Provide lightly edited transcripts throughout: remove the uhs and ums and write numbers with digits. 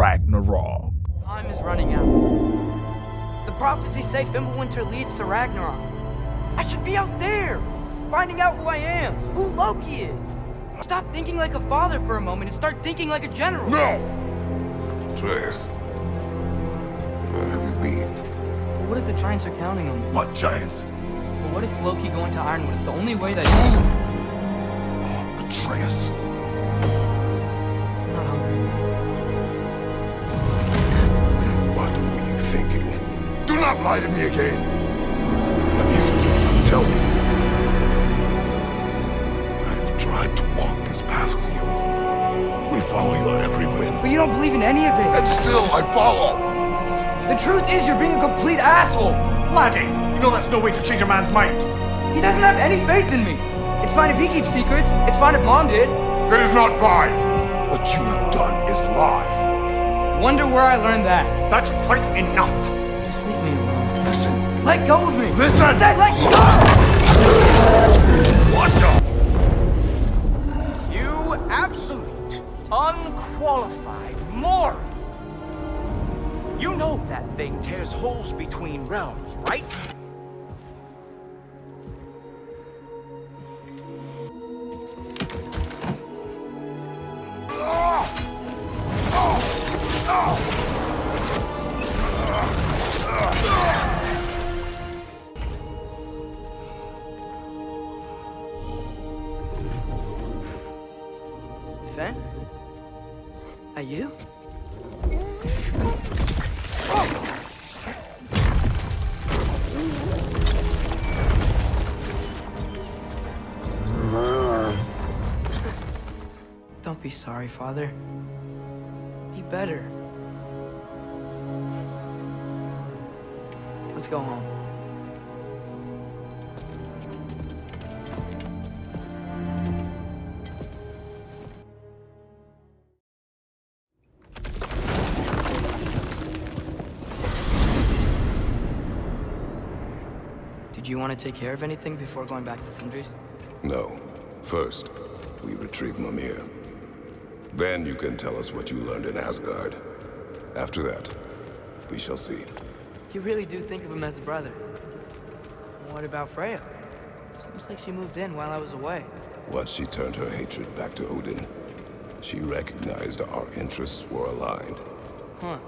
Ragnarok. Time is running out. The prophecies say Fimbulwinter leads to Ragnarok. I should be out there, finding out who I am, who Loki is. Stop thinking like a father for a moment and start thinking like a general. No! Atreus, where have you been? But what if the Giants are counting on me? What giants? But what if Loki going to Ironwood is the only way that Atreus. I'm not hungry anymore. What were you thinking? Do not lie to me again! What is it you will not tell me? I've tried to walk this path with you. We follow your every whim. But you don't believe in any of it. And still I follow! The truth is you're being a complete asshole. Laddie, you know that's no way to change a man's mind. He doesn't have any faith in me. It's fine if he keeps secrets. It's fine if Mom did. It is not fine! What you have done is lie. Wonder where I learned that. That's quite enough. Just leave me alone. Listen. Let go of me. Listen! I said let go! What the? You absolute, unqualified moron. You know that thing tears holes between realms, right? Fen? Are you? Don't be sorry, Father. Be better. Let's go home. Did you want to take care of anything before going back to Sindri's? No. First, we retrieve Mimir. Then you can tell us what you learned in Asgard. After that, we shall see. You really do think of him as a brother. What about Freya? Seems like she moved in while I was away. Once she turned her hatred back to Odin, she recognized our interests were aligned. Huh.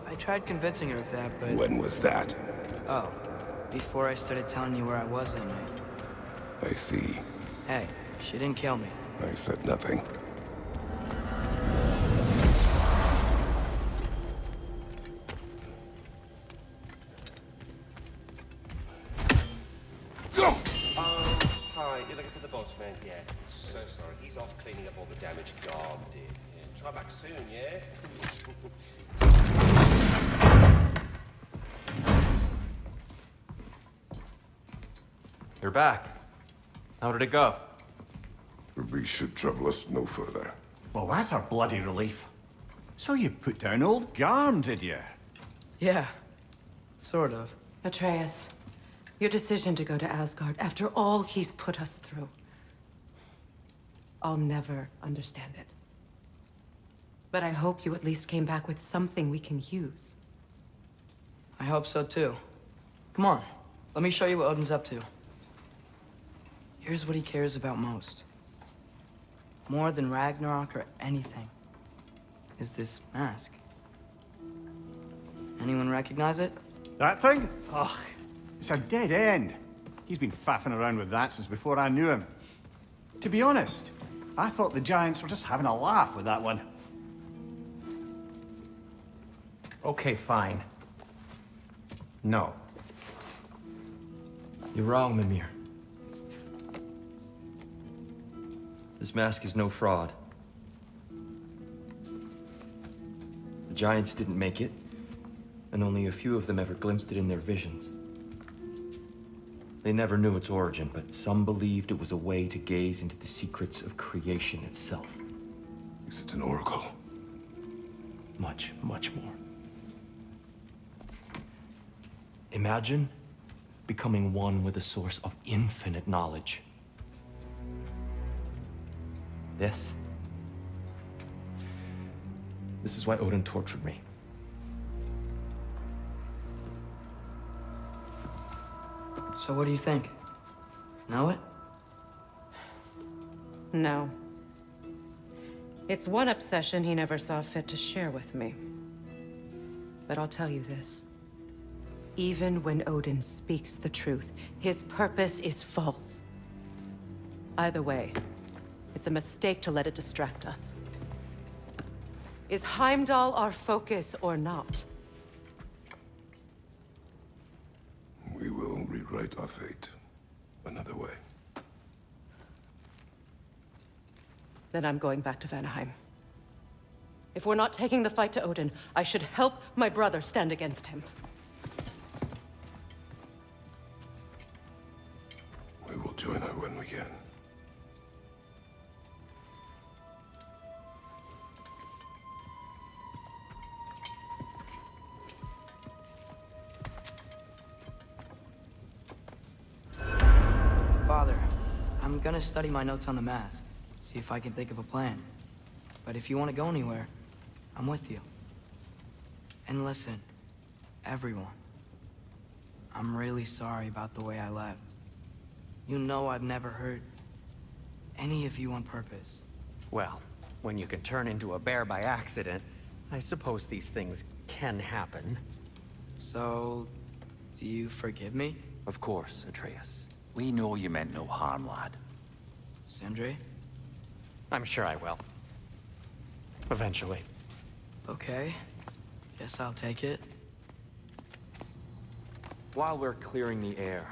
I tried convincing her of that, but... When was that? Oh. Before I started telling you where I was that night. I see. Hey, she didn't kill me. I said nothing. Hi, you're looking for the boss man? Yeah. So sorry, he's off cleaning up all the damage God did. Yeah. Try back soon, yeah? You're back. How did it go? We should trouble us no further. Well, that's a bloody relief. So you put down old Garm, did you? Yeah. Sort of. Atreus, your decision to go to Asgard after all he's put us through. I'll never understand it. But I hope you at least came back with something we can use. I hope so too. Come on, let me show you what Odin's up to. Here's what he cares about most. More than Ragnarok or anything. Is this mask. Anyone recognize it? That thing? Ugh, it's a dead end. He's been faffing around with that since before I knew him. To be honest, I thought the Giants were just having a laugh with that one. Okay, fine. No. You're wrong, Mimir. This mask is no fraud. The Giants didn't make it, and only a few of them ever glimpsed it in their visions. They never knew its origin, but some believed it was a way to gaze into the secrets of creation itself. Is it an oracle? Much, much more. Imagine becoming one with a source of infinite knowledge. This is why Odin tortured me. So what do you think? Know it? No. It's one obsession he never saw fit to share with me. But I'll tell you this. Even when Odin speaks the truth, his purpose is false. Either way, it's a mistake to let it distract us. Is Heimdall our focus or not? We will rewrite our fate another way. Then I'm going back to Vanaheim. If we're not taking the fight to Odin, I should help my brother stand against him. We will join her when we can. Father, I'm gonna study my notes on the mask. See if I can think of a plan. But if you want to go anywhere, I'm with you. And listen, everyone. I'm really sorry about the way I left. You know I've never hurt any of you on purpose. Well, when you can turn into a bear by accident, I suppose these things can happen. So, do you forgive me? Of course, Atreus. We know you meant no harm, lad. Sindri? I'm sure I will. Eventually. Okay. Guess I'll take it. While we're clearing the air,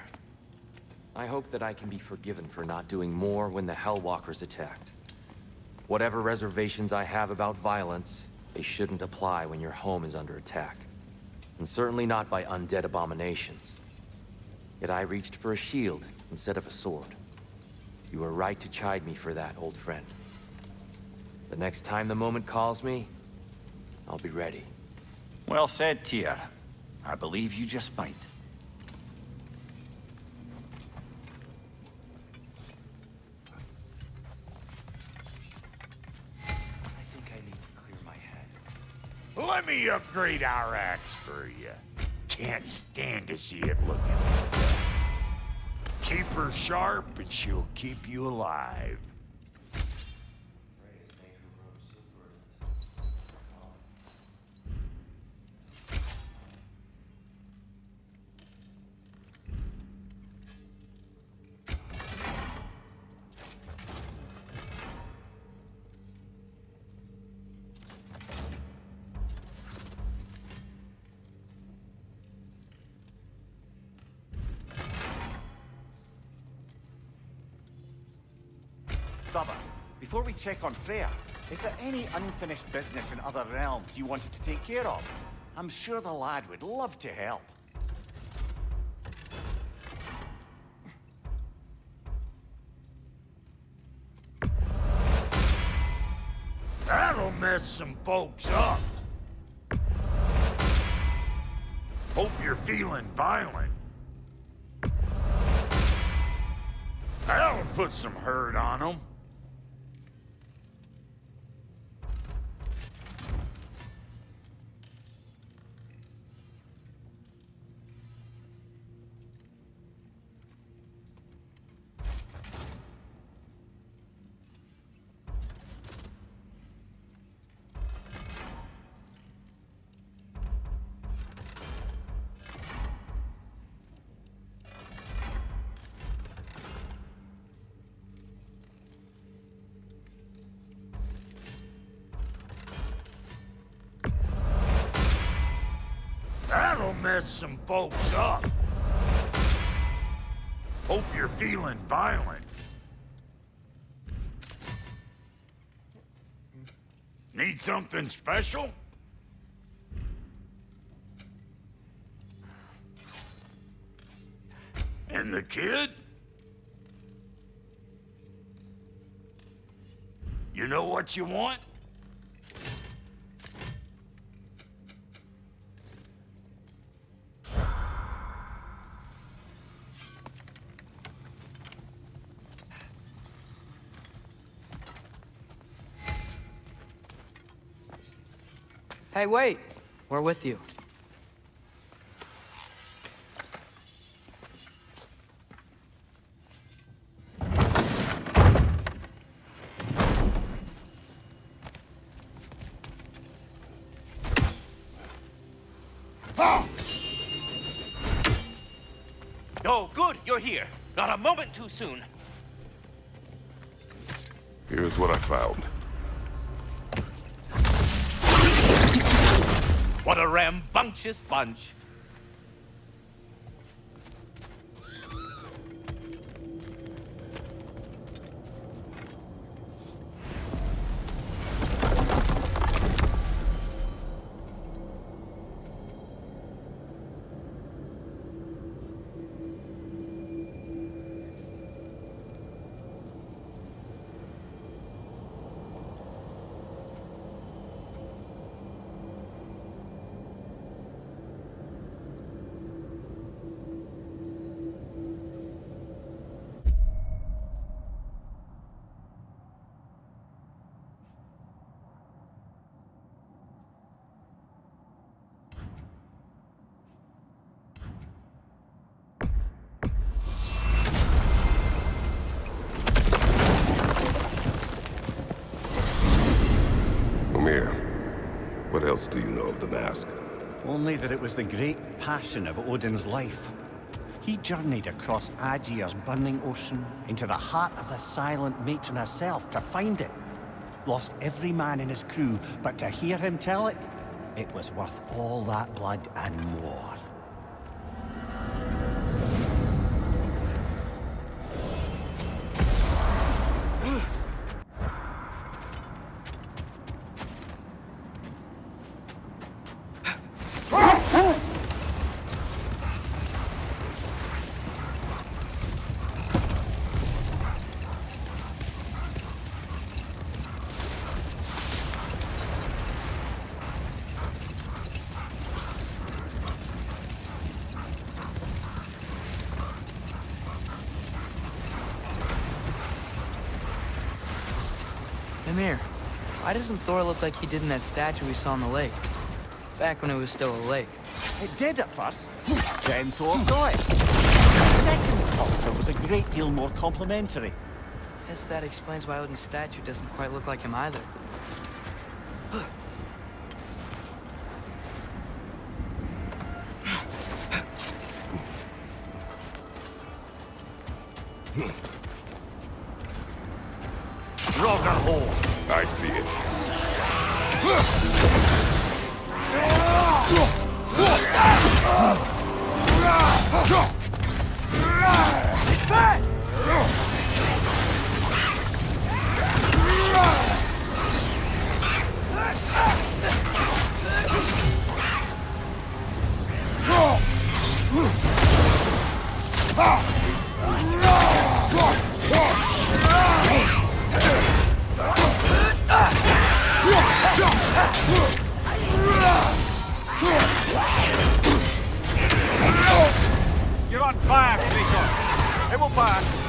I hope that I can be forgiven for not doing more when the Hellwalkers attacked. Whatever reservations I have about violence, they shouldn't apply when your home is under attack. And certainly not by undead abominations. Yet I reached for a shield instead of a sword. You were right to chide me for that, old friend. The next time the moment calls me, I'll be ready. Well said, Tyr. I believe you just might. I think I need to clear my head. Let me upgrade our axe for you. Can't stand to see it looking like that. Keep her sharp and she'll keep you alive. Brother, before we check on Freya, is there any unfinished business in other realms you wanted to take care of? I'm sure the lad would love to help. That'll mess some folks up. Hope you're feeling violent. That'll put some hurt on them. That'll mess some folks up. Hope you're feeling violent. Need something special? And the kid? You know what you want? Hey, wait! We're with you. Oh, good, you're here. Not a moment too soon. Here's what I found. What a rambunctious bunch. What else do you know of the mask? Only that it was the great passion of Odin's life. He journeyed across Aegir's burning ocean into the heart of the silent matron herself to find it. Lost every man in his crew, but to hear him tell it, it was worth all that blood and more. Mimir, why doesn't Thor look like he did in that statue we saw in the lake? Back when it was still a lake. It did at first, then Thor saw it. The second sculpture was a great deal more complimentary. Guess that explains why Odin's statue doesn't quite look like him either. I see it. You're on fire, Kratos! It will pass!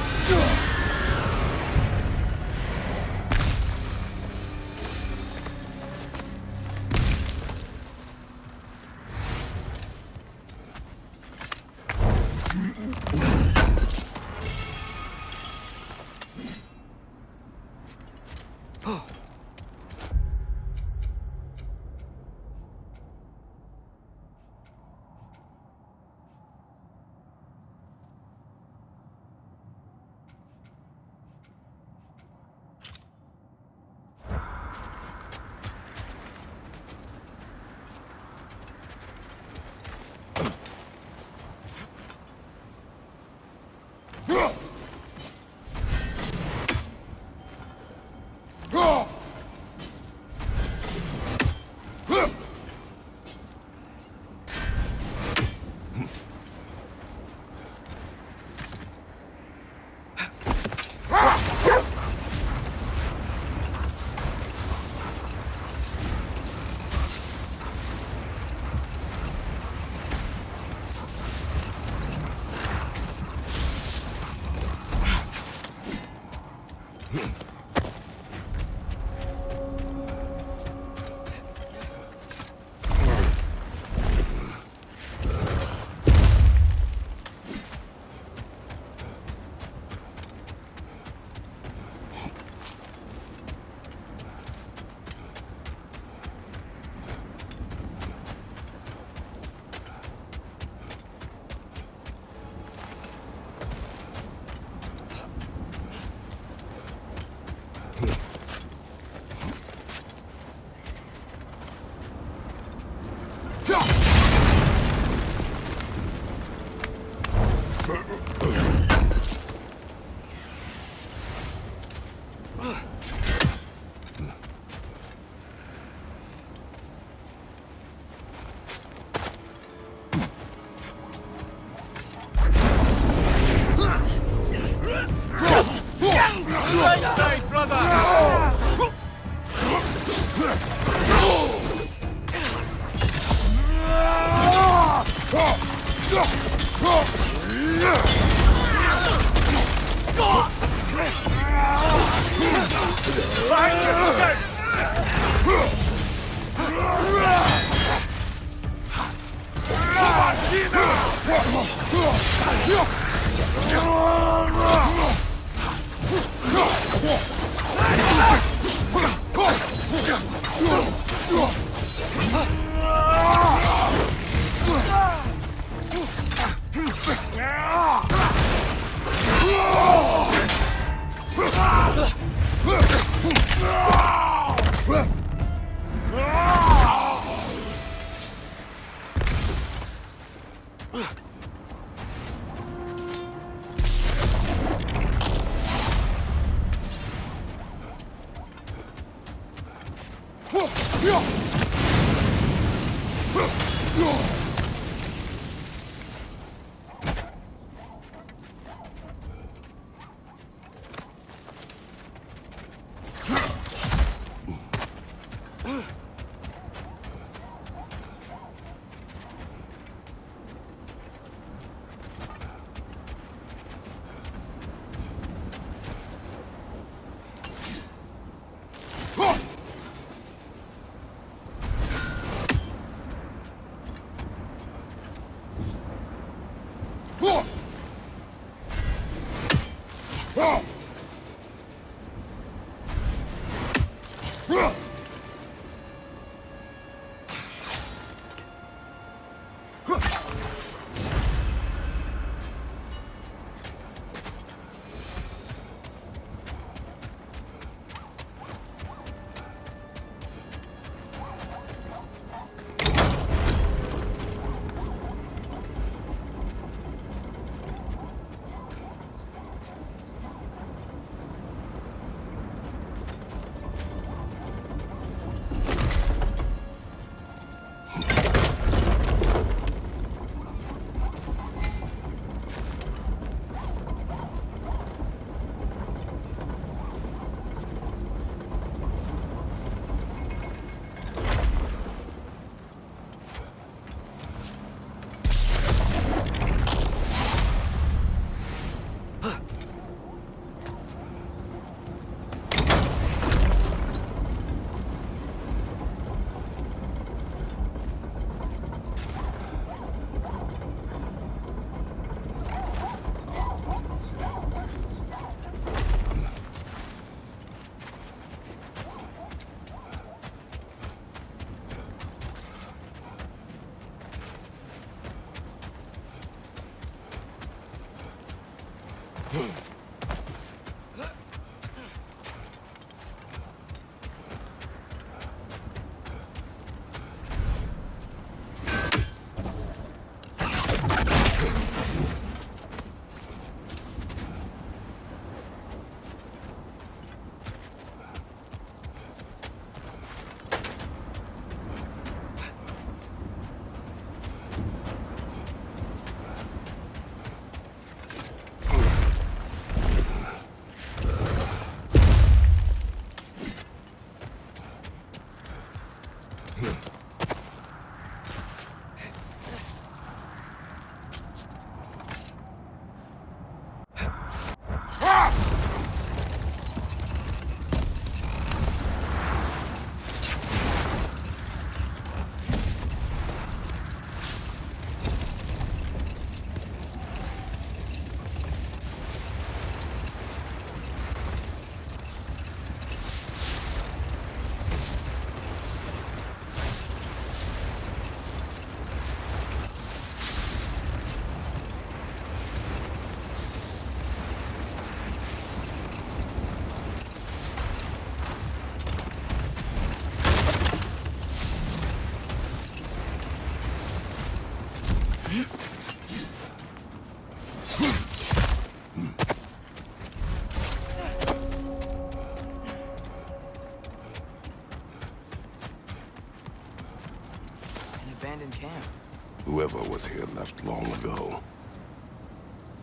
was here left long ago.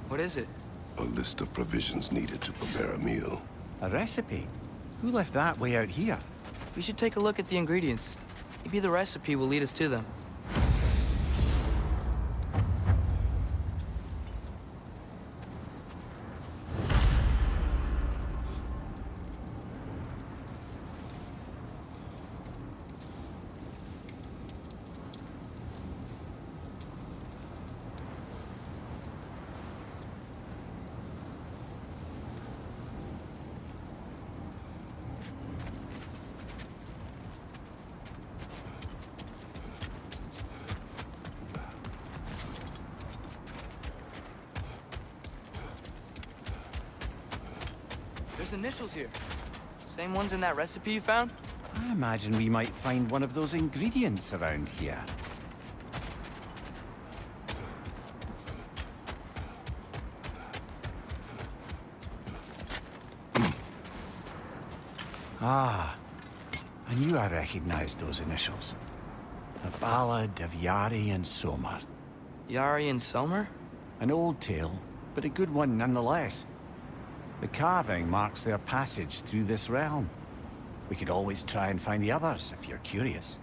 What is it? A list of provisions needed to prepare a meal. A recipe? Who left that way out here? We should take a look at the ingredients. Maybe the recipe will lead us to them. There's initials here. Same ones in that recipe you found? I imagine we might find one of those ingredients around here. Ah, I knew I recognized those initials. The Ballad of Yari and Somar. Yari and Somer? An old tale, but a good one nonetheless. The carving marks their passage through this realm. We could always try and find the others, if you're curious.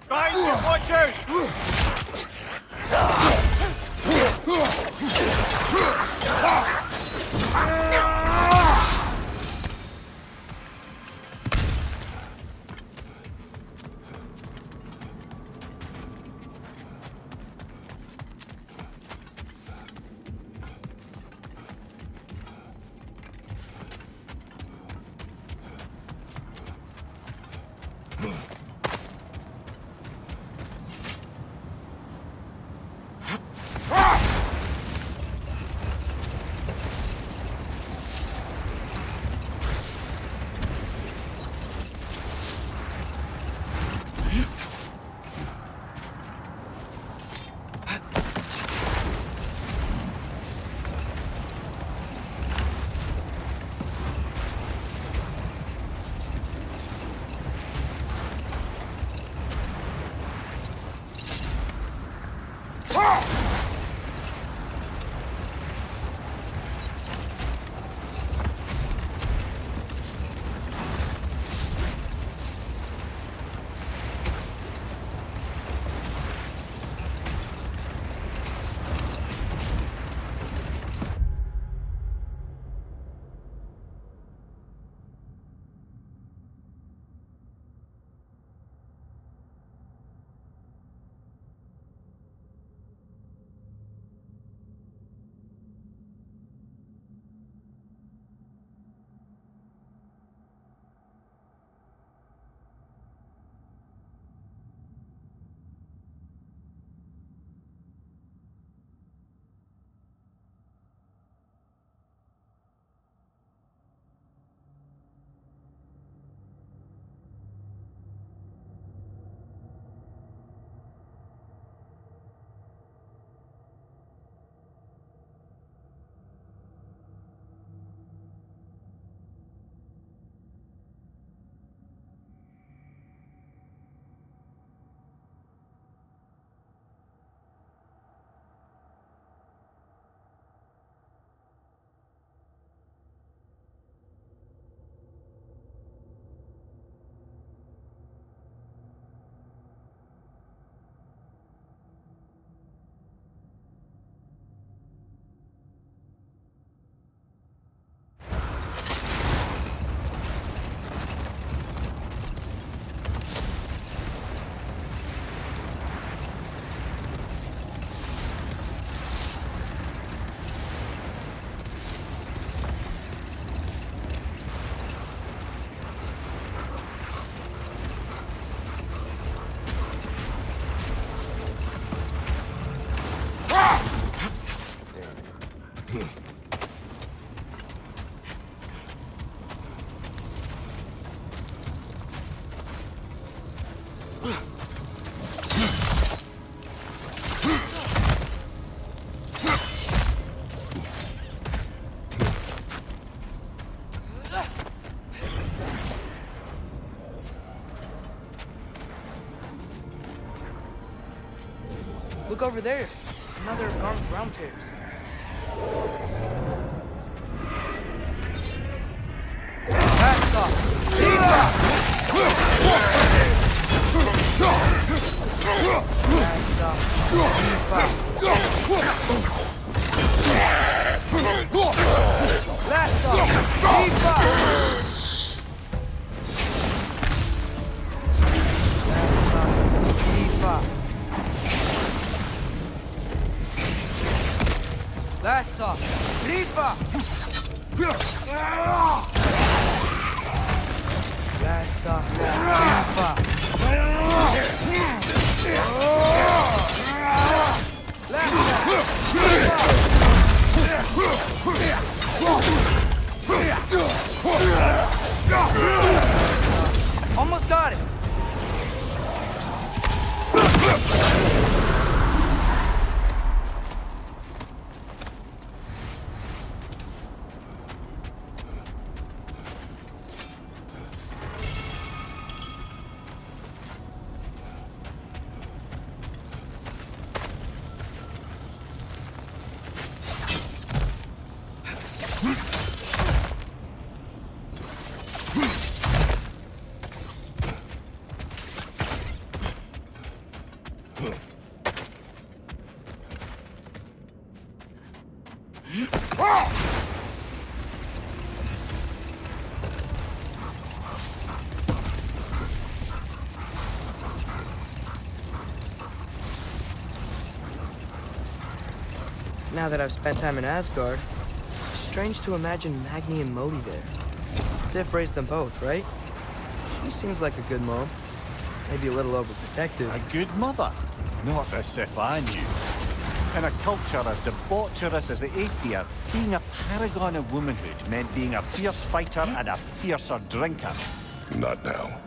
Behind you, watch out! Look over there. Another of Garm's round tears. That's up. Last off. Rifa! Last off. Rifa! Almost got it. Now that I've spent time in Asgard, it's strange to imagine Magni and Modi there. Sif raised them both, right? She seems like a good mom. Maybe a little overprotective. A good mother? Not the Sif I knew. In a culture as debaucherous as the Aesir, being a paragon of womanhood meant being a fierce fighter and a fiercer drinker. Not now.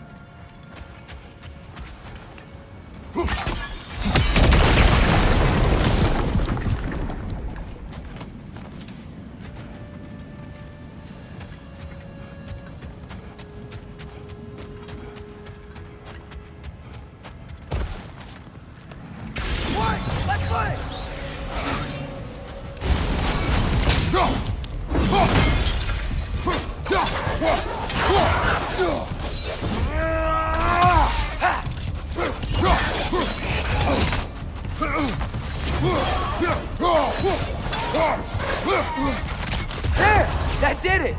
There! That did it!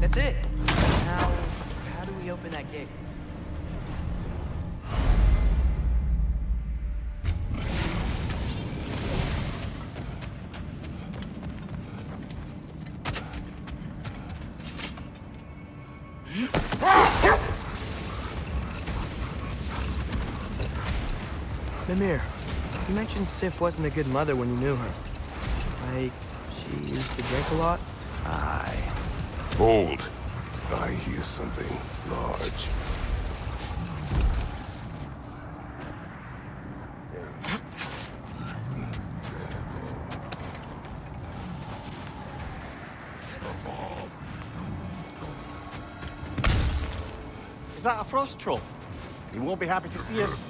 That's it. Now, how do we open that gate? Mimir, you mentioned Sif wasn't a good mother when you knew her. Like, she used to drink a lot? Aye. Bold. I hear something large. that a frost troll? He won't be happy to see us.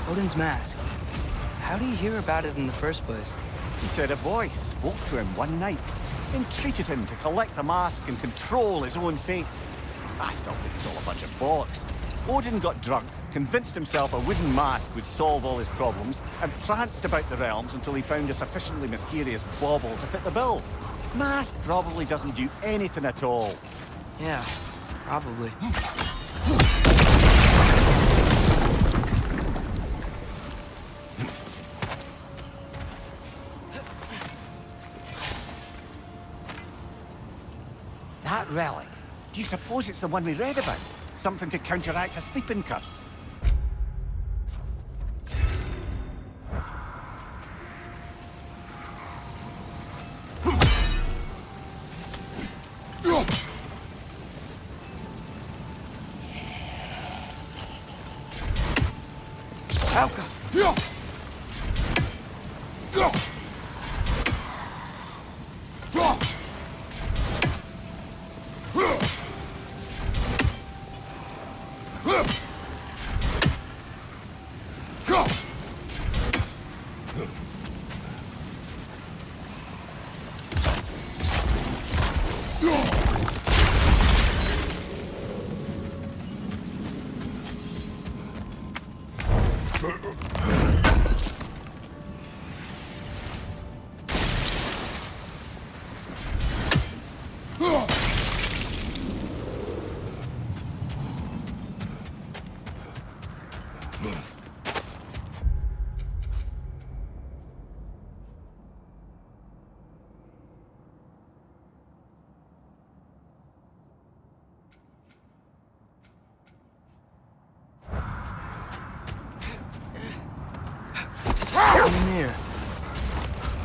Odin's mask. How do you hear about it in the first place? He said a voice spoke to him one night, entreated him to collect the mask and control his own fate. I still think it's all a bunch of bollocks. Odin got drunk, convinced himself a wooden mask would solve all his problems, and pranced about the realms until he found a sufficiently mysterious bauble to fit the bill. Mask probably doesn't do anything at all. Yeah, probably. That relic? Do you suppose it's the one we read about? Something to counteract a sleeping curse?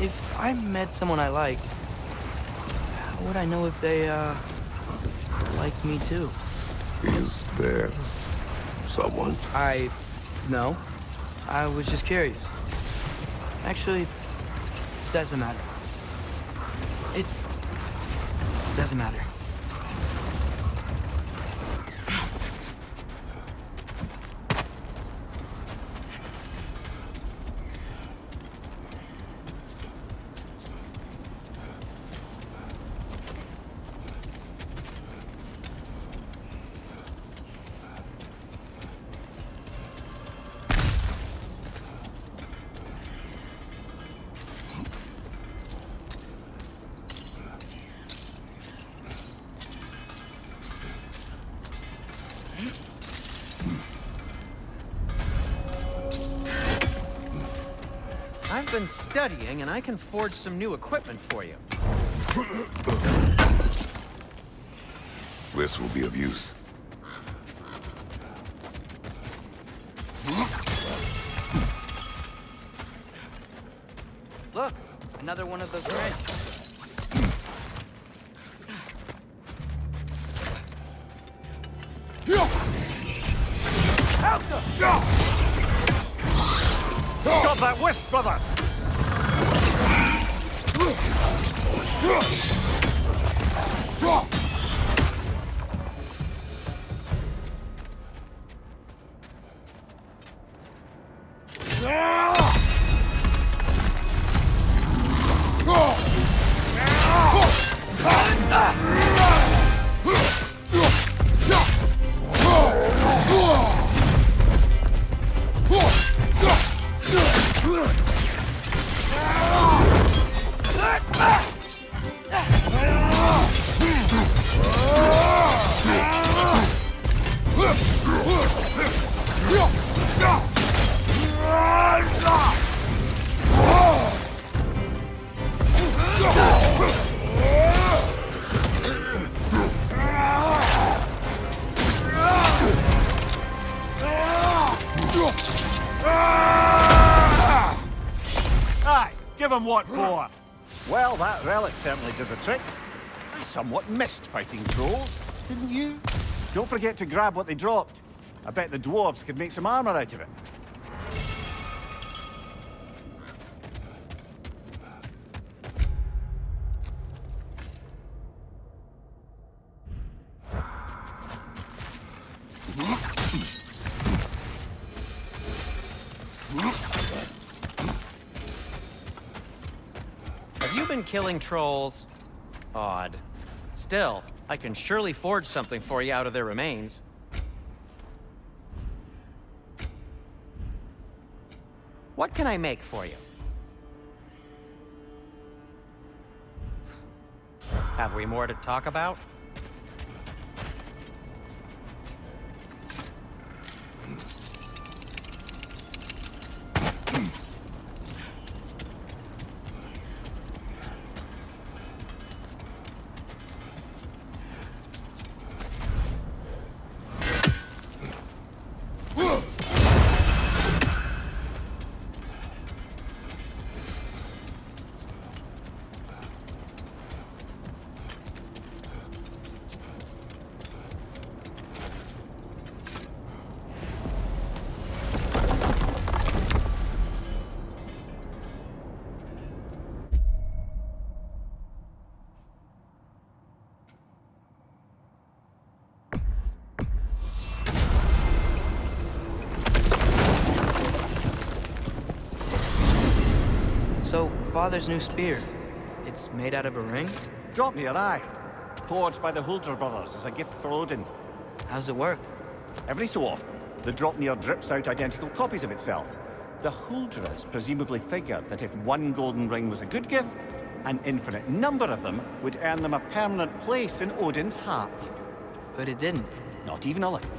If I met someone I liked, how would I know if they, liked me too? Is there someone? No. I was just curious. Actually, doesn't matter. Doesn't matter. I've been studying, and I can forge some new equipment for you. This will be of use. Look, another one of those grants. Got that wisp, brother! Give him what for! Well, that relic certainly did the trick. I somewhat missed fighting trolls, didn't you? Don't forget to grab what they dropped. I bet the dwarves could make some armor out of it. Have you been killing trolls? Odd. Still, I can surely forge something for you out of their remains. What can I make for you? Have we more to talk about? So, Father's new spear, it's made out of a ring? Drop me your eye. Forged by the Huldra brothers as a gift for Odin. How's it work? Every so often, the Dropnir drips out identical copies of itself. The Huldras presumably figured that if one golden ring was a good gift, an infinite number of them would earn them a permanent place in Odin's heart. But it didn't. Not even a little.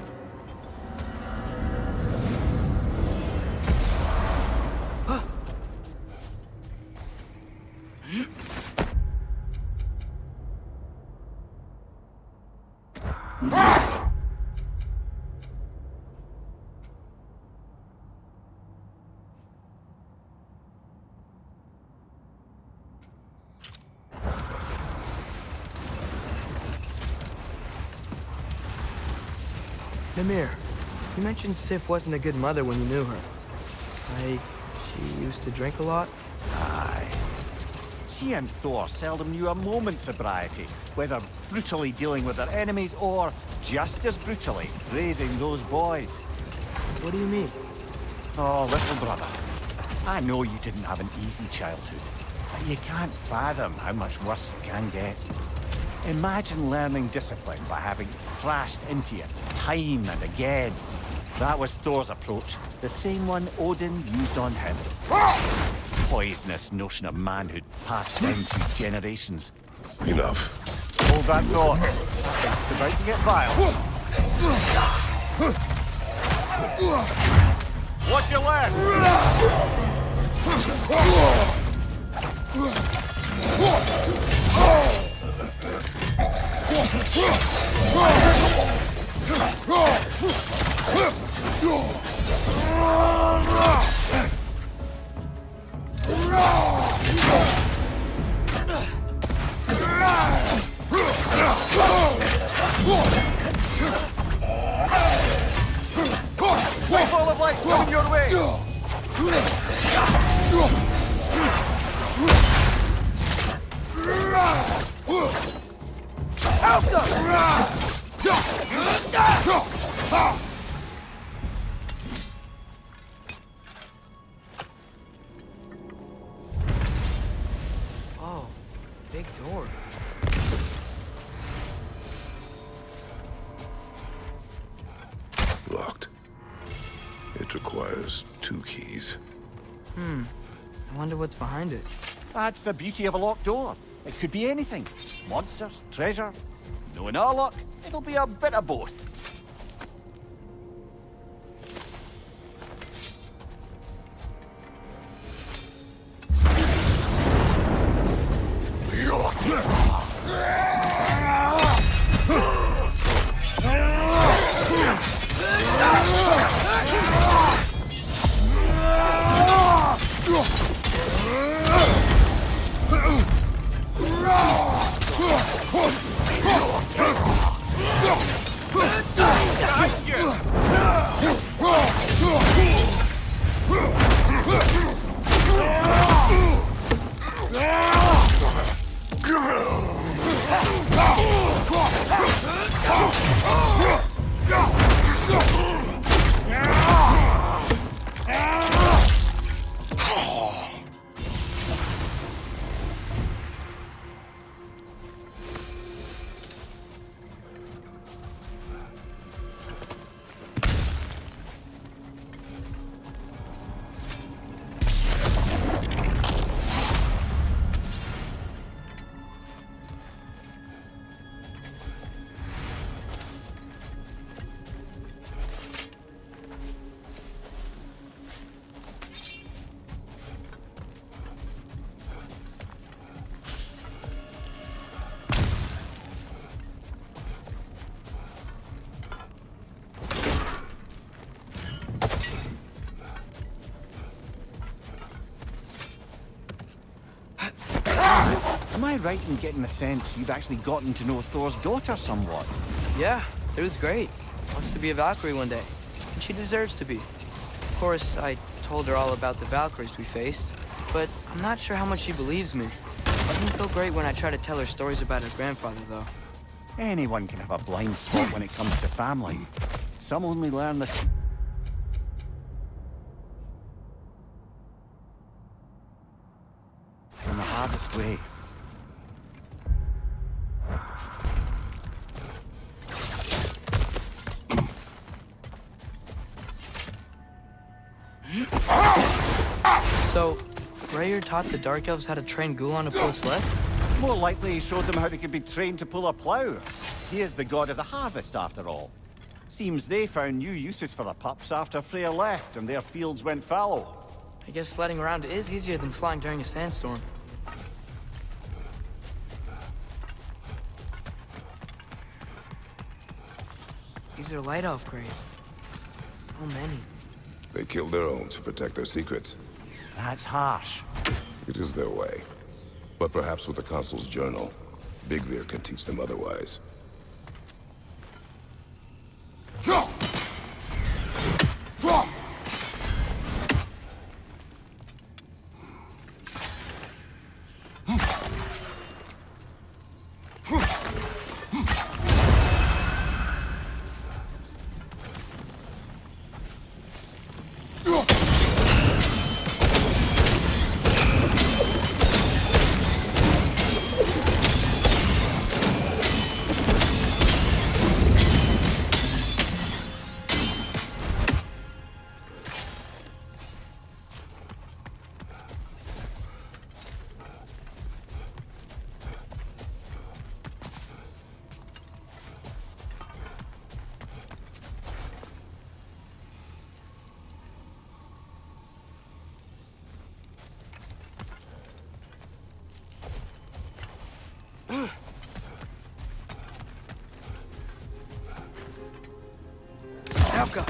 Mimir, you mentioned Sif wasn't a good mother when you knew her. She used to drink a lot? Aye. She and Thor seldom knew a moment's sobriety, whether brutally dealing with their enemies or, just as brutally, raising those boys. What do you mean? Oh, little brother. I know you didn't have an easy childhood, but you can't fathom how much worse it can get. Imagine learning discipline by having thrashed into you time and again. That was Thor's approach, the same one Odin used on him. Poisonous notion of manhood passed down through generations. Enough. Hold that thought. It's about to get violent. Watch your left! Wall of light coming your way! Help Oh, big door. Locked. It requires 2 keys. I wonder what's behind it. That's the beauty of a locked door. It could be anything. Monsters, treasure. Knowing our luck, it'll be a bit of both. Am I right in getting the sense you've actually gotten to know Thor's daughter somewhat? Yeah, it was great. Wants to be a Valkyrie one day. And she deserves to be. Of course, I told her all about the Valkyries we faced, but I'm not sure how much she believes me. It doesn't feel great when I try to tell her stories about her grandfather, though. Anyone can have a blind spot when it comes to family. Some only learn this in the hardest way. So, Freyr taught the Dark Elves how to train Gulan to pull a sled? More likely he showed them how they could be trained to pull a plough. He is the god of the harvest, after all. Seems they found new uses for the pups after Freyr left and their fields went fallow. I guess sledding around is easier than flying during a sandstorm. These are Light Elf graves. So many. They killed their own to protect their secrets. That's harsh. It is their way. But perhaps with the Consul's journal, Bigvir can teach them otherwise. Helka!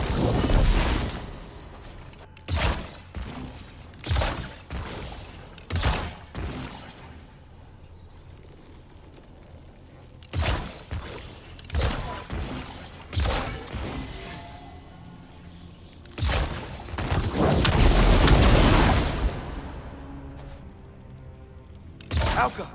Helka!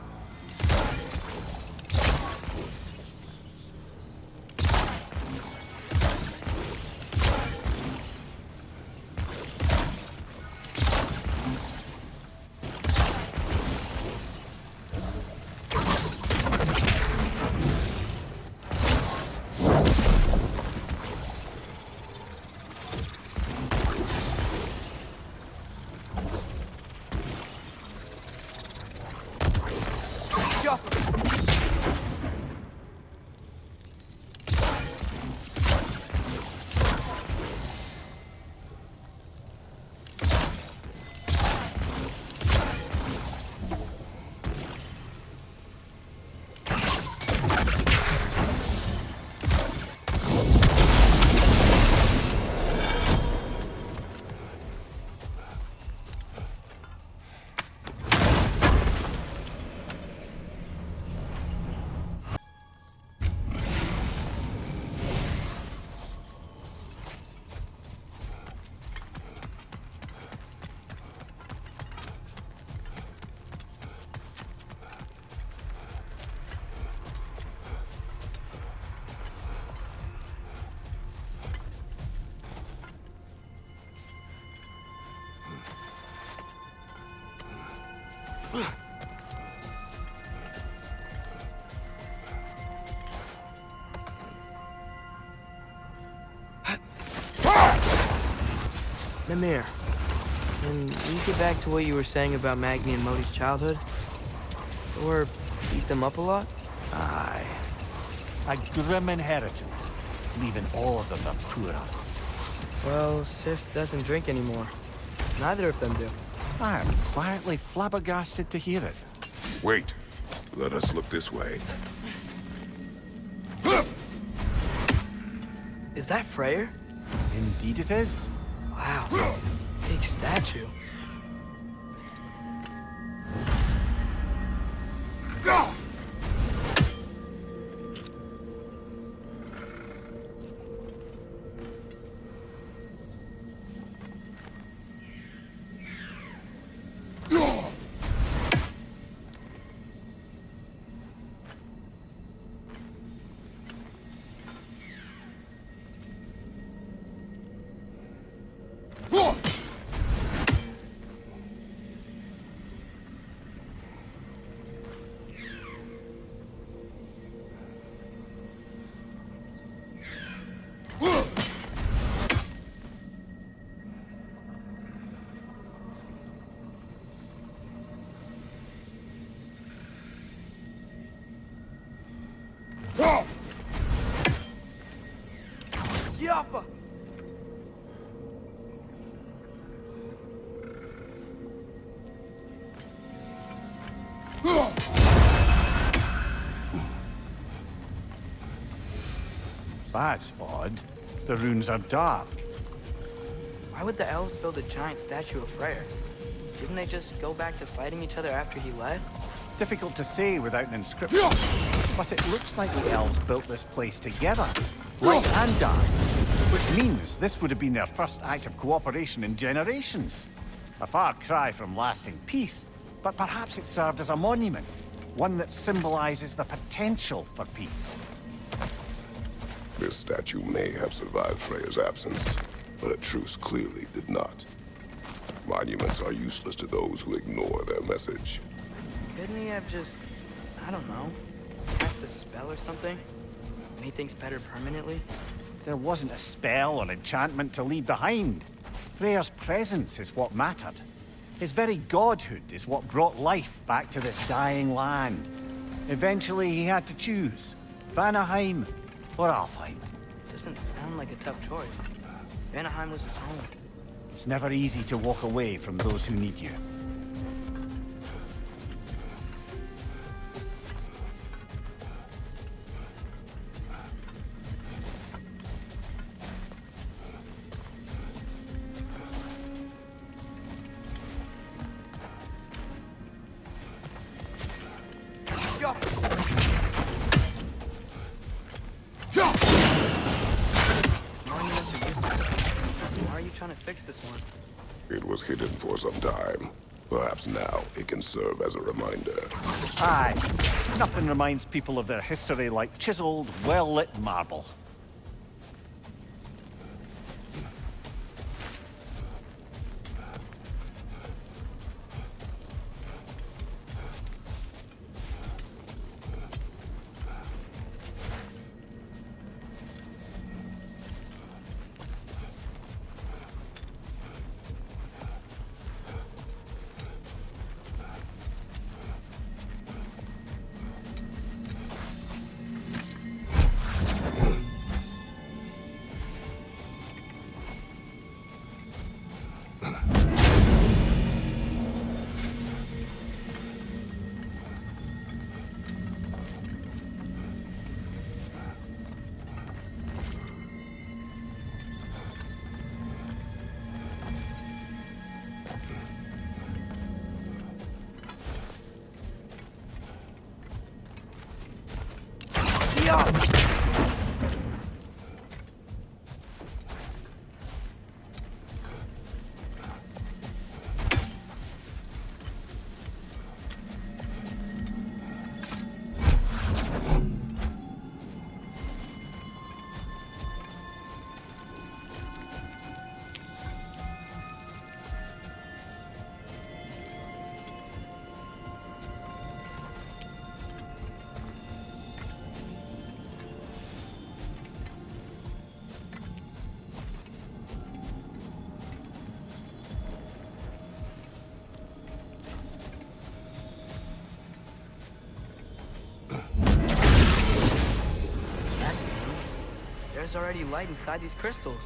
Mimir, can we get back to what you were saying about Magni and Modi's childhood? Or beat them up a lot? Aye. A grim inheritance, leaving all of them the poorer. Well, Sif doesn't drink anymore. Neither of them do. I am quietly flabbergasted to hear it. Wait. Let us look this way. Is that Freyr? Indeed it is. Wow. Big statue. Yappa! That's odd. The runes are dark. Why would the elves build a giant statue of Freyr? Didn't they just go back to fighting each other after he left? Difficult to say without an inscription. But it looks like the elves built this place together, light and dark. Which means this would have been their first act of cooperation in generations. A far cry from lasting peace, but perhaps it served as a monument. One that symbolizes the potential for peace. This statue may have survived Freya's absence, but a truce clearly did not. Monuments are useless to those who ignore their message. Couldn't he have just, I don't know, cast a spell or something? Made things better permanently? There wasn't a spell or enchantment to leave behind. Freya's presence is what mattered. His very godhood is what brought life back to this dying land. Eventually he had to choose, Vanaheim or Alfheim. Doesn't sound like a tough choice. Vanaheim was his home. It's never easy to walk away from those who need you. to fix this one? It was hidden for some time. Perhaps now it can serve as a reminder. Aye. Nothing reminds people of their history like chiseled, well-lit marble. There's already light inside these crystals.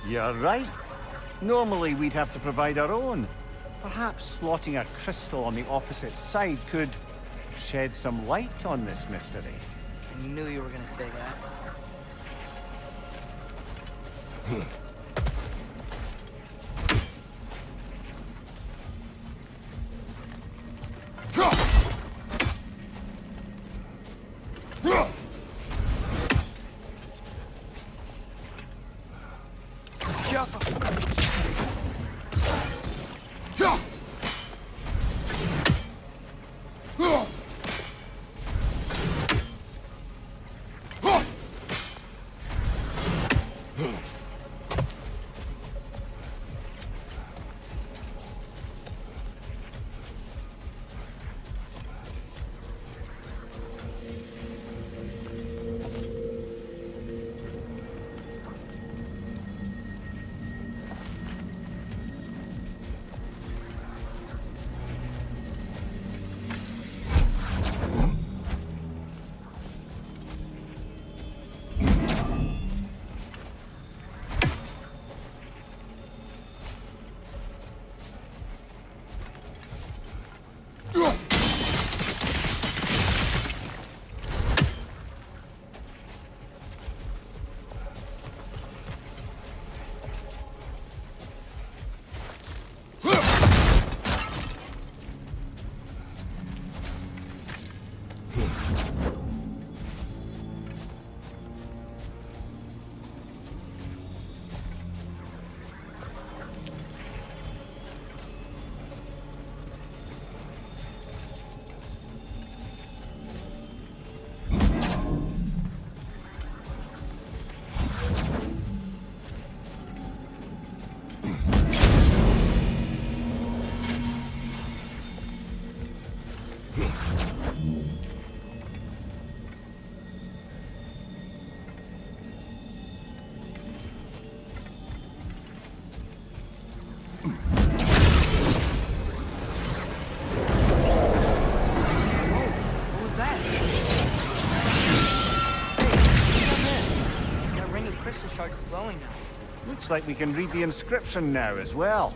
You're right. Normally we'd have to provide our own. Perhaps slotting a crystal on the opposite side could shed some light on this mystery. I knew you were gonna say that. Looks like we can read the inscription now as well.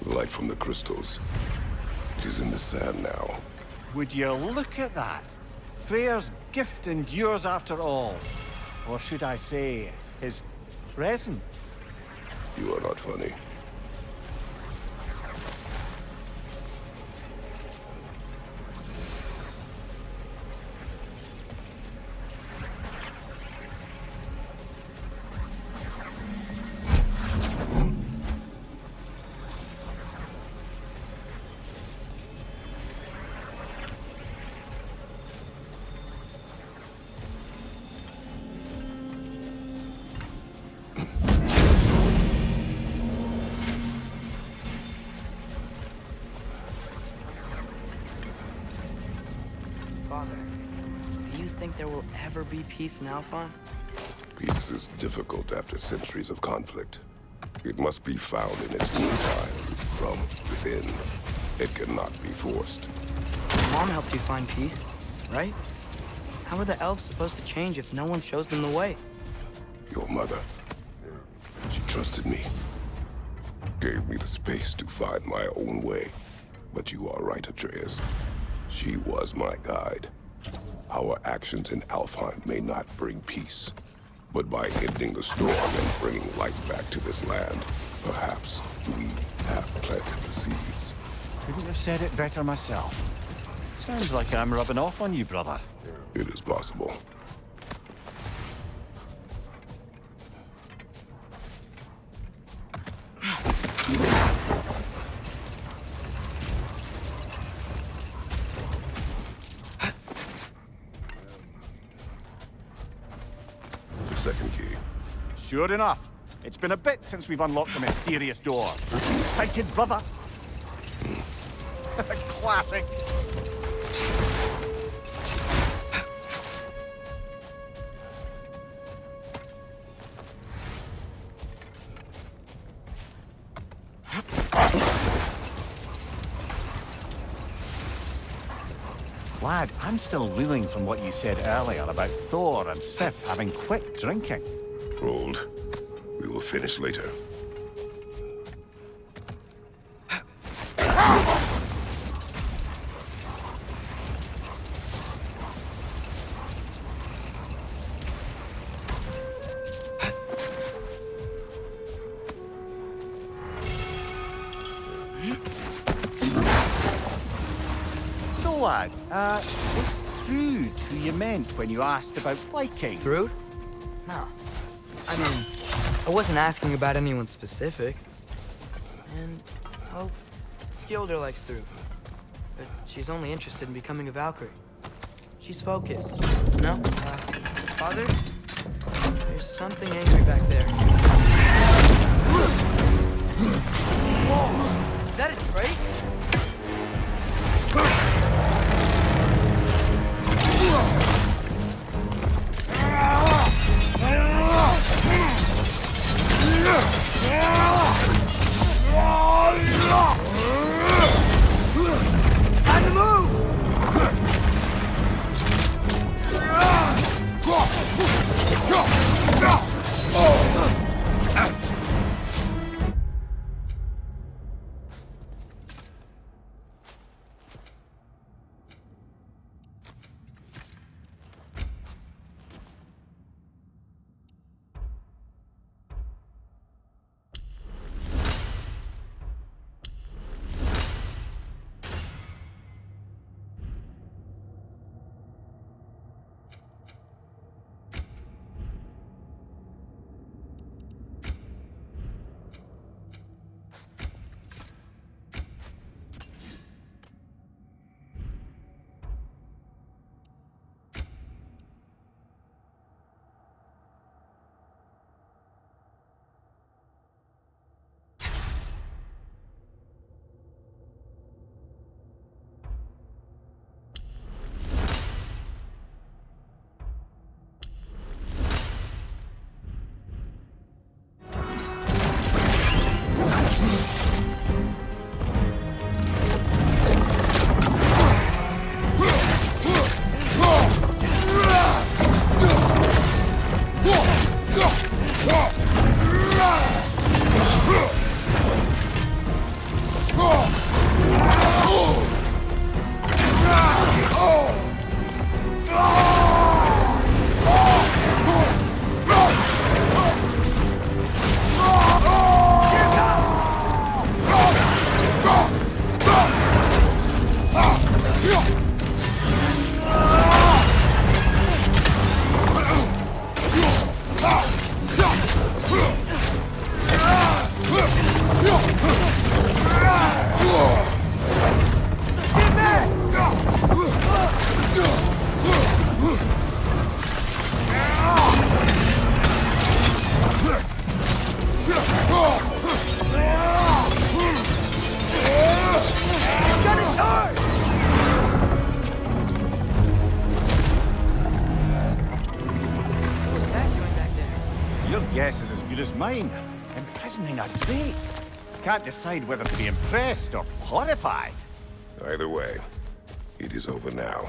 Light from the crystals. It is in the sand now. Would you look at that? Freyr's gift endures after all. Or should I say, his presence? You are not funny. think there will ever be peace in Alfheim? Peace is difficult after centuries of conflict. It must be found in its meantime, from within. It cannot be forced. Mom helped you find peace, right? How are the elves supposed to change if no one shows them the way? Your mother, she trusted me. Gave me the space to find my own way. But you are right, Atreus. She was my guide. Our actions in Alfheim may not bring peace, but by ending the storm and bringing life back to this land, perhaps we have planted the seeds. Couldn't have said it better myself. Sounds like I'm rubbing off on you, brother. It is possible. The second key. Sure enough. It's been a bit since we've unlocked the mysterious door. Sighted, brother. Classic. Lad, I'm still reeling from what you said earlier about Thor and Sif having quit drinking. Hold. We will finish later. Lad, was Thrud who you meant when you asked about liking? Thrud? No. I mean, I wasn't asking about anyone specific. And, oh, Skilder likes Thrud. But she's only interested in becoming a Valkyrie. She's focused. No? Father? There's something angry back there. Whoa! Is that a Drake? Time to move! guess is as good as mine. Imprisoning a drake. Can't decide whether to be impressed or horrified. Either way, it is over now.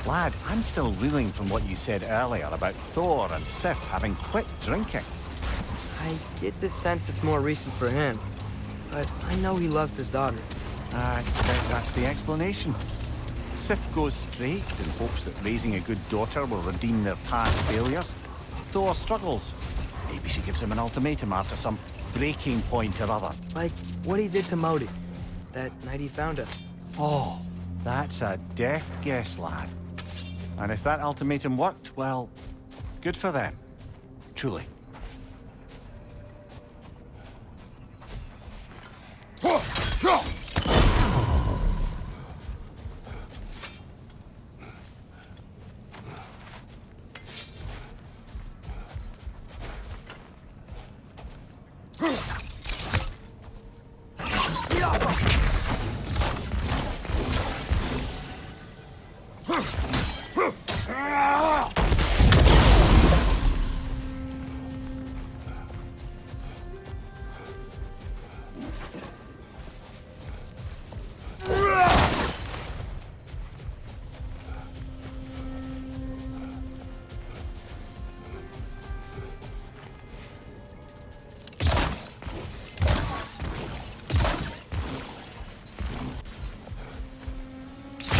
Lad, I'm still reeling from what you said earlier about Thor and Sif having quit drinking. I get the sense it's more recent for him, but I know he loves his daughter. I expect that's the explanation. Sif goes straight in hopes that raising a good daughter will redeem their past failures. Thor struggles. Maybe she gives him an ultimatum after some breaking point or other. Like what he did to Modi, that night he found us. Oh, that's a deft guess, lad. And if that ultimatum worked, well, good for them. Truly.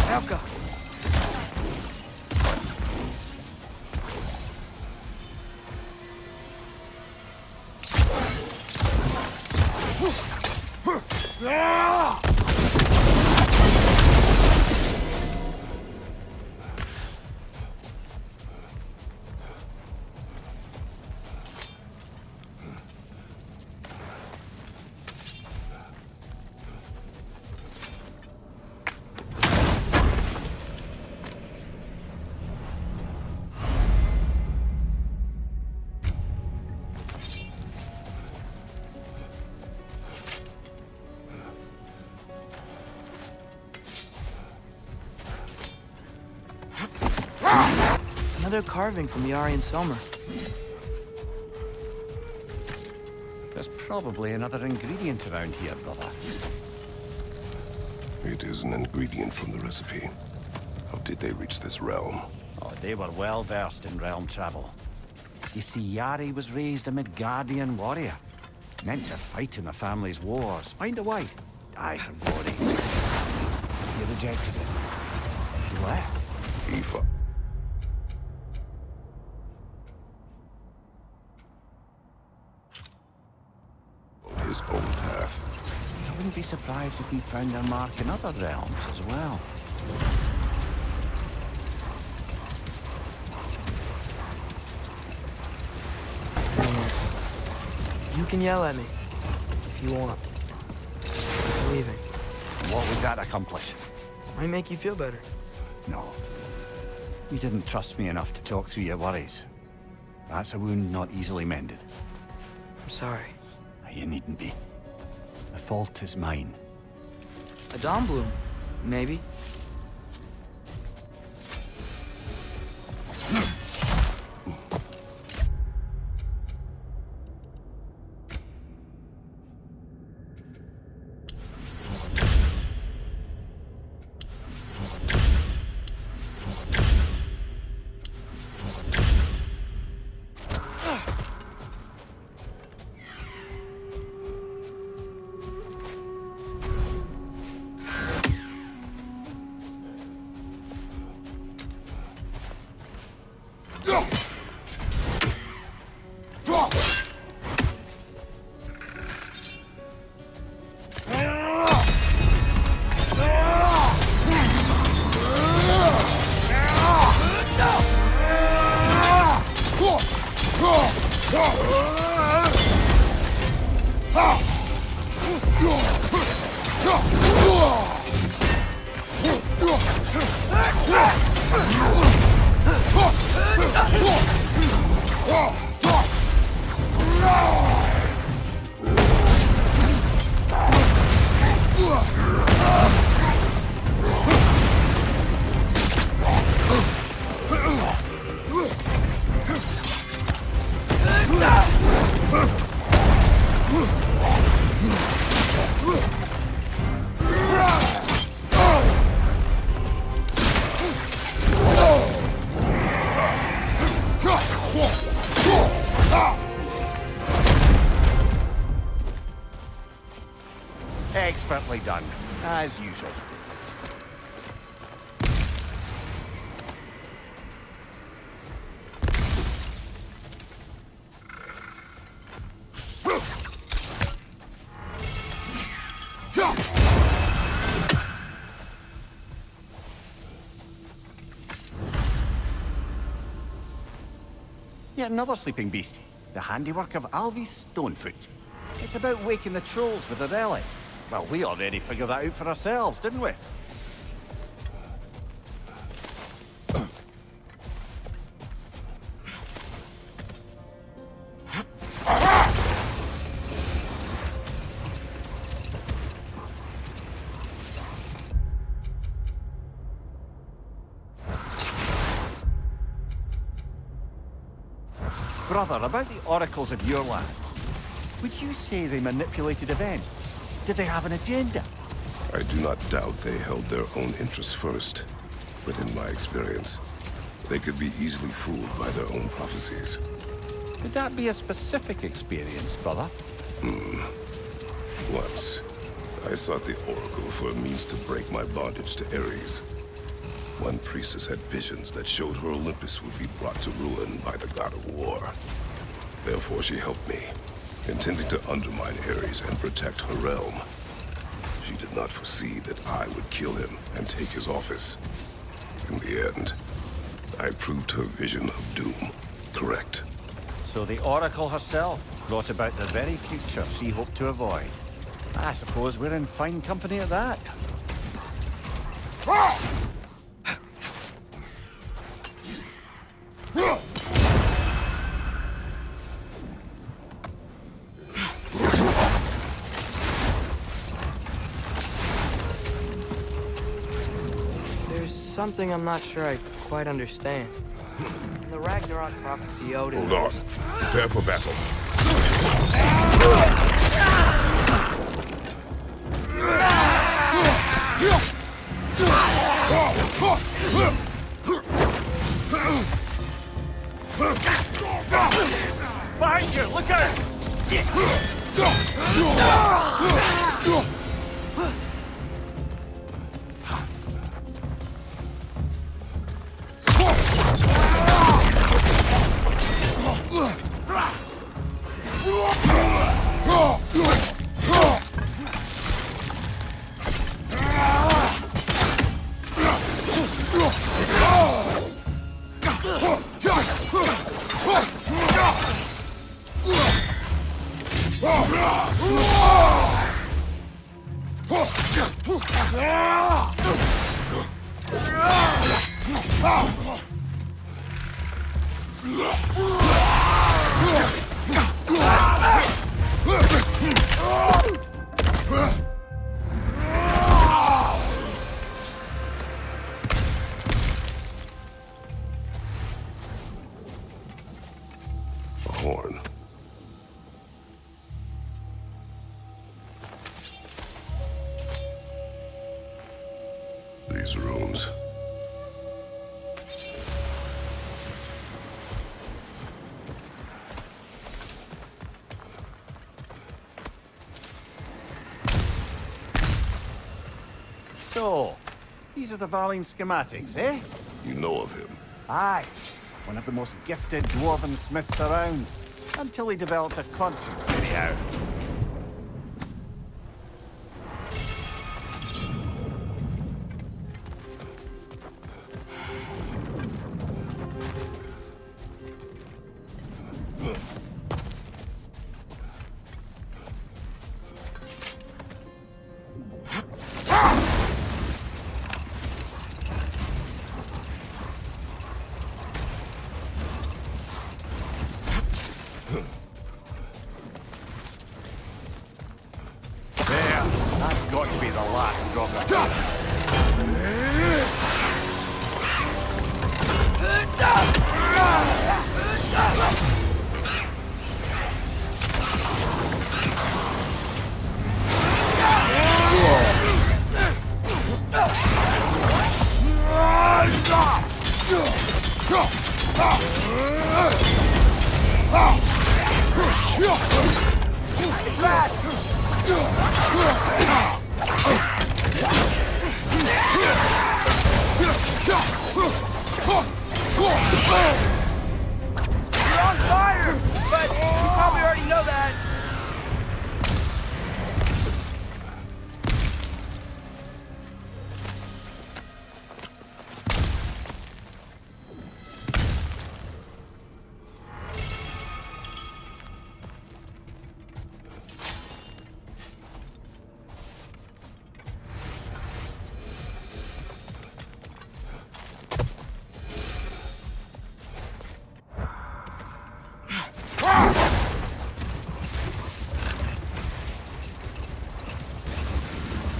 Helga! Another carving from the Aryan Somer. There's probably another ingredient around here, brother. It is an ingredient from the recipe. How did they reach this realm? Oh, they were well versed in realm travel. You see, Yari was raised a Midgardian warrior. Meant to fight in the family's wars, find a wife, die for glory. He rejected it. He left. He fought. His own path. I wouldn't be surprised if we found their mark in other realms as well. You can yell at me if you want. I'm leaving. What would that accomplish? Might make you feel better. No. You didn't trust me enough to talk through your worries. That's a wound not easily mended. I'm sorry. You needn't be. The fault is mine. A Dawn Bloom, maybe. as usual. Yet another sleeping beast, the handiwork of Alvis Stonefoot. It's about waking the trolls with a relic. Well, we already figured that out for ourselves, didn't we? Brother, about the oracles of your lands, would you say they manipulated events? Did they have an agenda? I do not doubt they held their own interests first. But in my experience, they could be easily fooled by their own prophecies. Would that be a specific experience, brother? Once, I sought the Oracle for a means to break my bondage to Ares. One priestess had visions that showed her Olympus would be brought to ruin by the god of war. Therefore, she helped me, intending to undermine Ares and protect her realm. She did not foresee that I would kill him and take his office. In the end, I proved her vision of doom correct. So the Oracle herself brought about the very future she hoped to avoid. I suppose we're in fine company at that. There's something I'm not sure I quite understand. In the Ragnarok prophecy, Odin... Hold on. Prepare for battle. Behind you! Look out! A horn. These rooms. So, these are the Valine schematics, eh? You know of him. Aye. One of the most gifted dwarven smiths around. Until he developed a conscience, anyhow. That's got to be the last drop of You're on fire! But you probably already know that.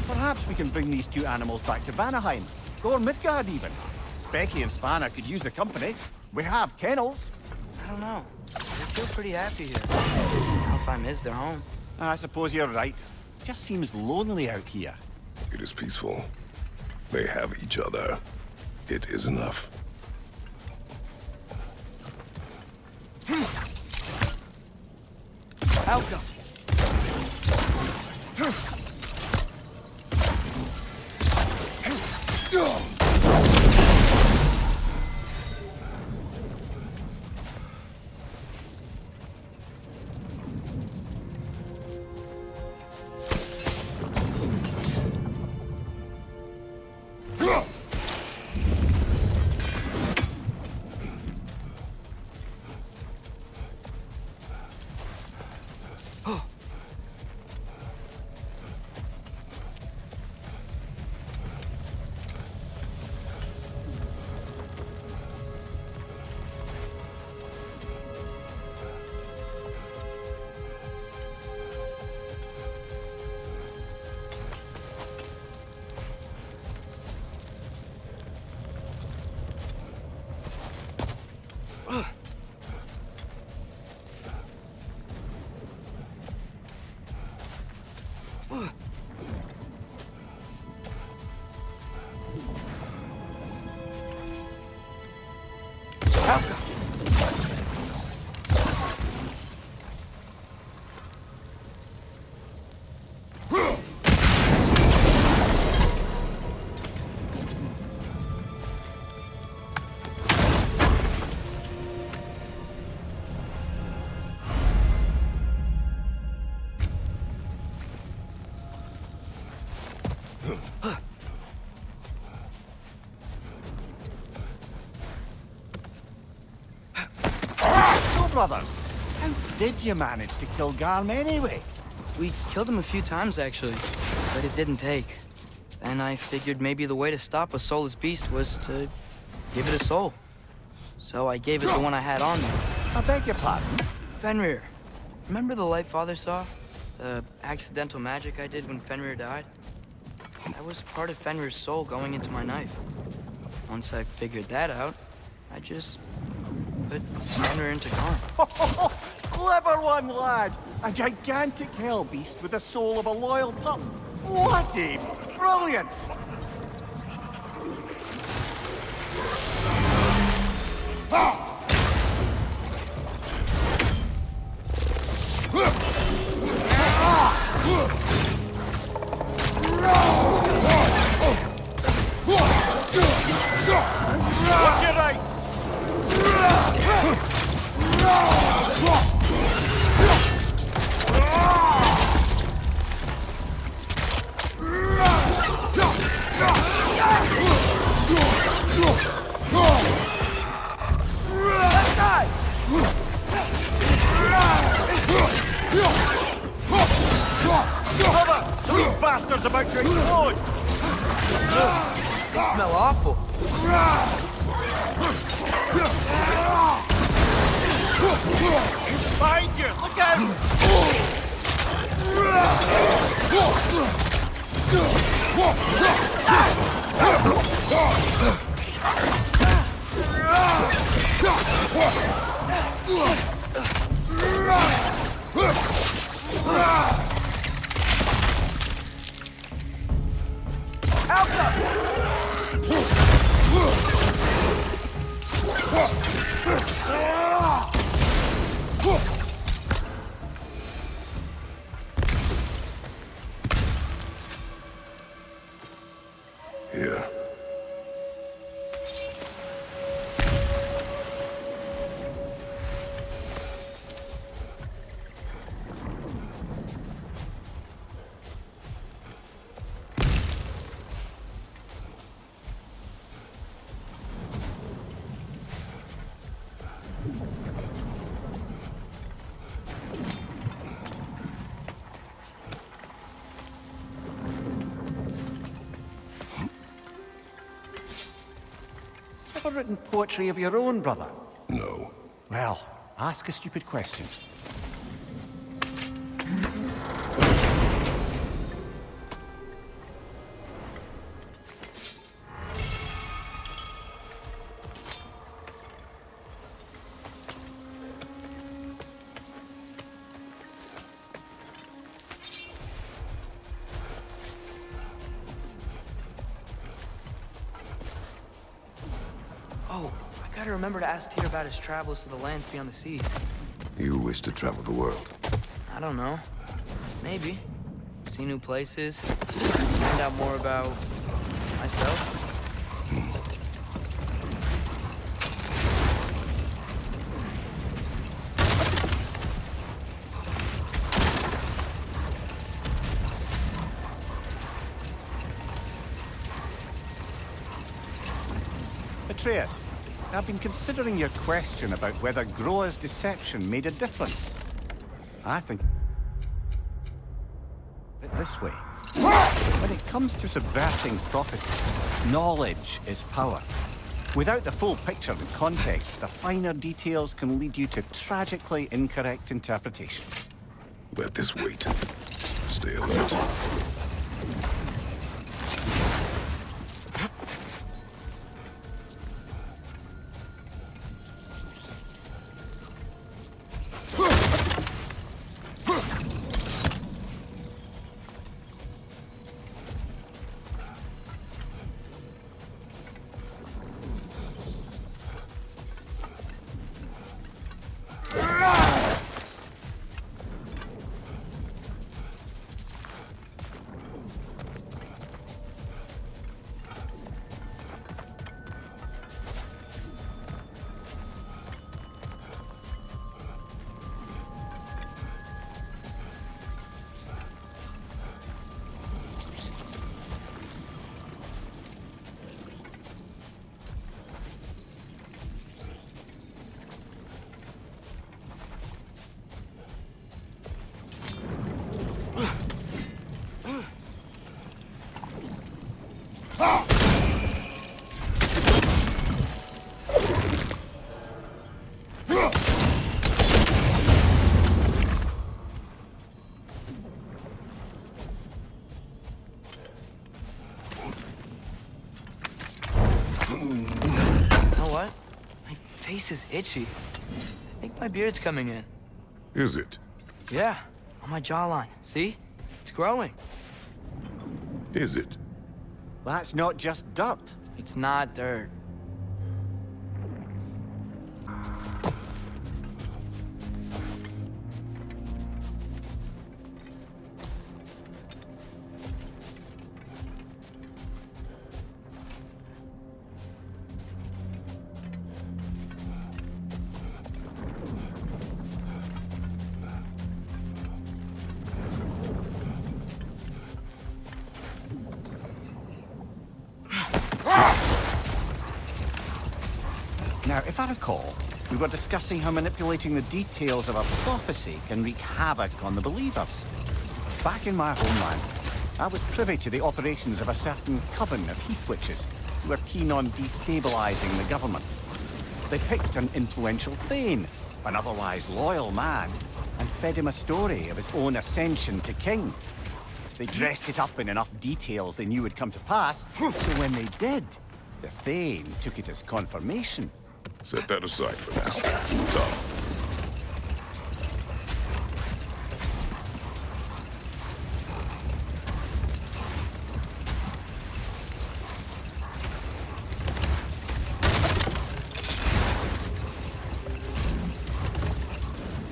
Perhaps we can bring these two animals back to Vanaheim, or Midgard even. Specky and Spanner could use the company. We have kennels. I don't know. They feel pretty happy here. Alfheim is their home. I suppose you're right. Just seems lonely out here. It is peaceful. They have each other. It is enough. Helga! Brothers, how did you manage to kill Garm anyway? We killed him a few times, actually, but it didn't take. Then I figured maybe the way to stop a soulless beast was to give it a soul. So I gave it the one I had on me. I beg your pardon? Fenrir. Remember the light Father saw? The accidental magic I did when Fenrir died? That was part of Fenrir's soul going into my knife. Once I figured that out, I just put Fenrir into Garm. Clever one, lad! A gigantic hell beast with the soul of a loyal pup. What a brilliant! Watch your right! Those bastards about to explode! They smell awful. Behind you! Look out! Here. Ever written poetry of your own, brother? No. Well, ask a stupid question. Oh, I gotta remember to ask Tyr about his travels to the lands beyond the seas. You wish to travel the world. I don't know. Maybe. See new places. Find out more about myself. Atreus, I've been considering your question about whether Groa's deception made a difference. I think it this way. When it comes to subverting prophecy, knowledge is power. Without the full picture and context, the finer details can lead you to tragically incorrect interpretations. Let this wait. Stay alert. face is itchy. I think my beard's coming in. Is it? Yeah, on my jawline. See? It's growing. Is it? That's not just dirt. It's not dirt. Now, if I recall, we were discussing how manipulating the details of a prophecy can wreak havoc on the believers. Back in my homeland, I was privy to the operations of a certain coven of heath witches who were keen on destabilizing the government. They picked an influential Thane, an otherwise loyal man, and fed him a story of his own ascension to king. They dressed it up in enough details they knew would come to pass, so when they did, the Thane took it as confirmation. Set that aside for now. Come.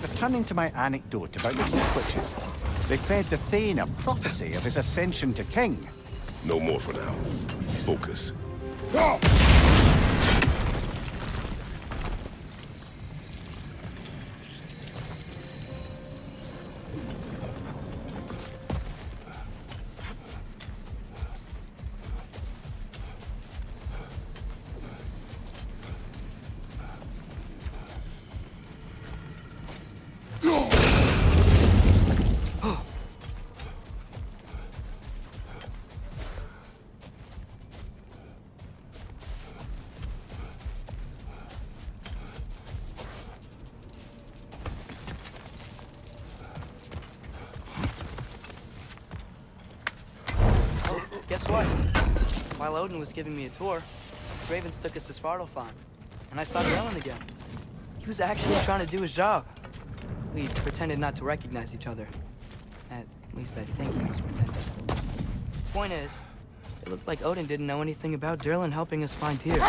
Returning to my anecdote about the heath witches, they fed the Thane a prophecy of his ascension to king. No more for now. Focus. Guess what? While Odin was giving me a tour, Ravens took us to Svartalfheim, and I saw Drellin again. He was actually trying to do his job. We pretended not to recognize each other. At least I think he was pretending. Point is, it looked like Odin didn't know anything about Drellin helping us find Tyr.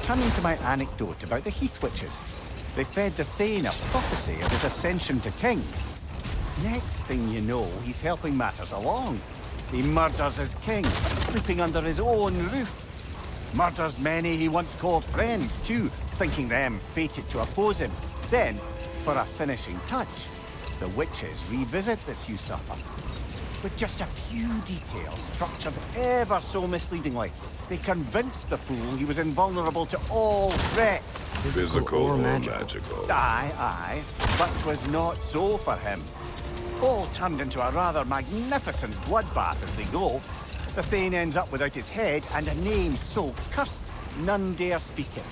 Turning to my anecdote about the Heath Witches, they fed the Thane a prophecy of his ascension to king. Next thing you know, he's helping matters along. He murders his king, sleeping under his own roof. Murders many he once called friends, too, thinking them fated to oppose him. Then, for a finishing touch, the witches revisit this usurper. With just a few details structured ever so misleadingly, they convinced the fool he was invulnerable to all threat. Physical or magical? Aye, but 'twas not so for him. All turned into a rather magnificent bloodbath as they go. The Thane ends up without his head and a name so cursed none dare speak it.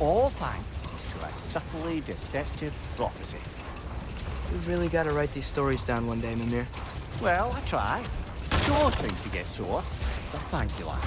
All thanks to a subtly deceptive prophecy. We've really got to write these stories down one day, Mimir. Well, I try. Sure things to get sore, but thank you, lad.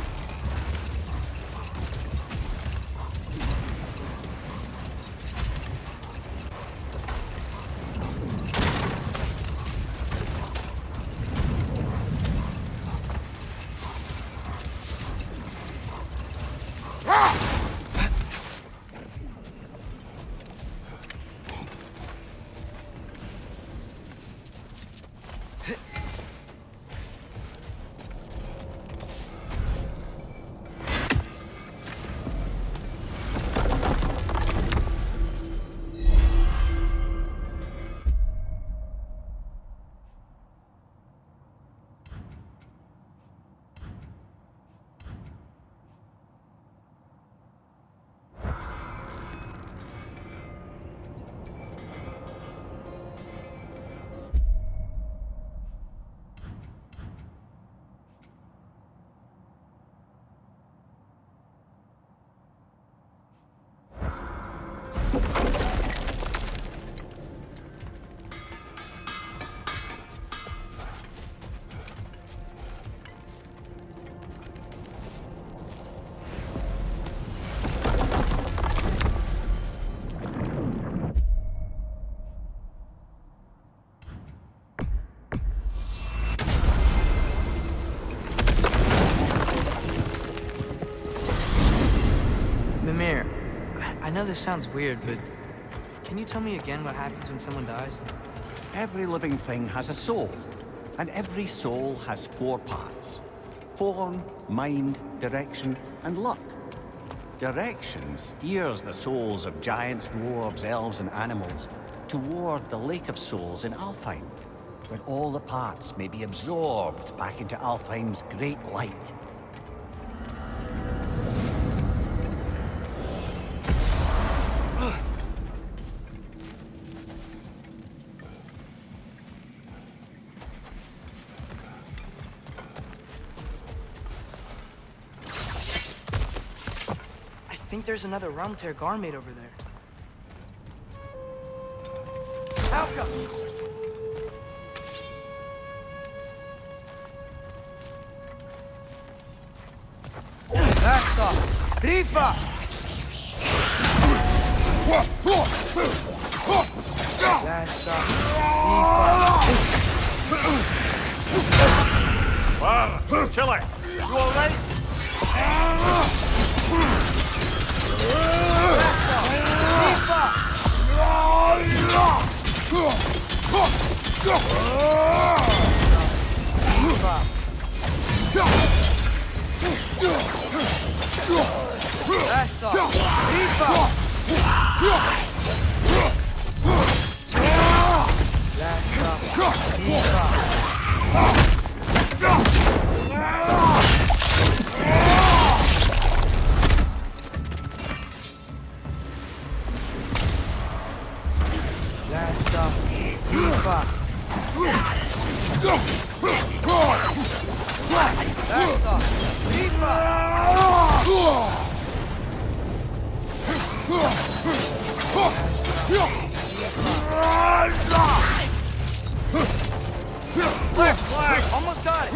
Mimir, I know this sounds weird, but can you tell me again what happens when someone dies? Every living thing has a soul, and every soul has 4 parts. Form, mind, direction, and luck. Direction steers the souls of giants, dwarves, elves, and animals toward the Lake of Souls in Alfheim, where all the parts may be absorbed back into Alfheim's great light. I think there's another realm tear Garmaid over there. Alka! Rifa! Last up. Wow, Chile, you all right? Last up. Rifa! Last up. Rifa! Last up. Rifa! Last up. Left flag! Almost got it.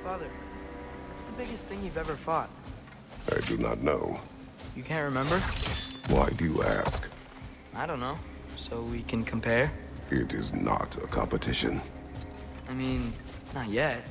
Father, what's the biggest thing you've ever fought? I do not know. You can't remember? Why do you ask? I don't know. So we can compare? It is not a competition. I mean, not yet.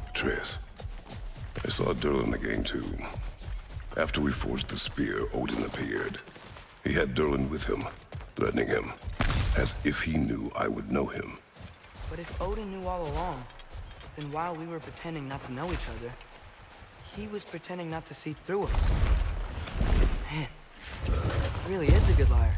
Atreus, I saw Durlin again too. After we forged the spear, Odin appeared. He had Durlin with him, threatening him, as if he knew I would know him. But if Odin knew all along, then while we were pretending not to know each other, he was pretending not to see through us. Man, he really is a good liar.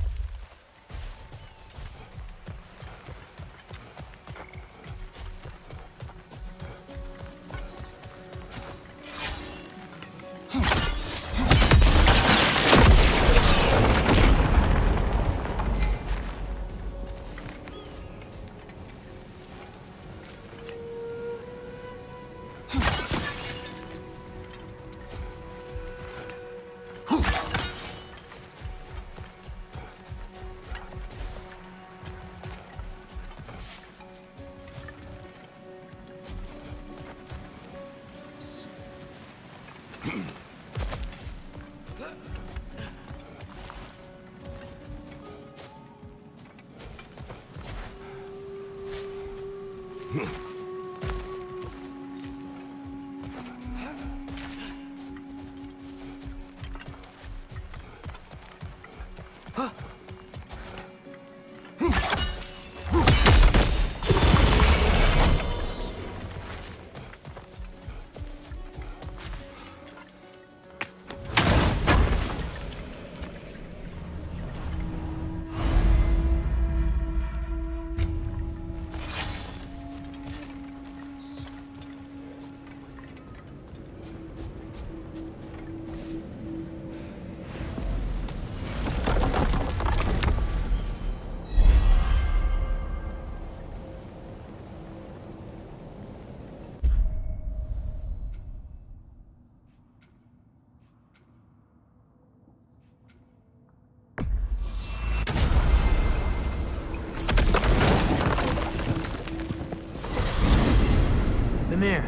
Mimir,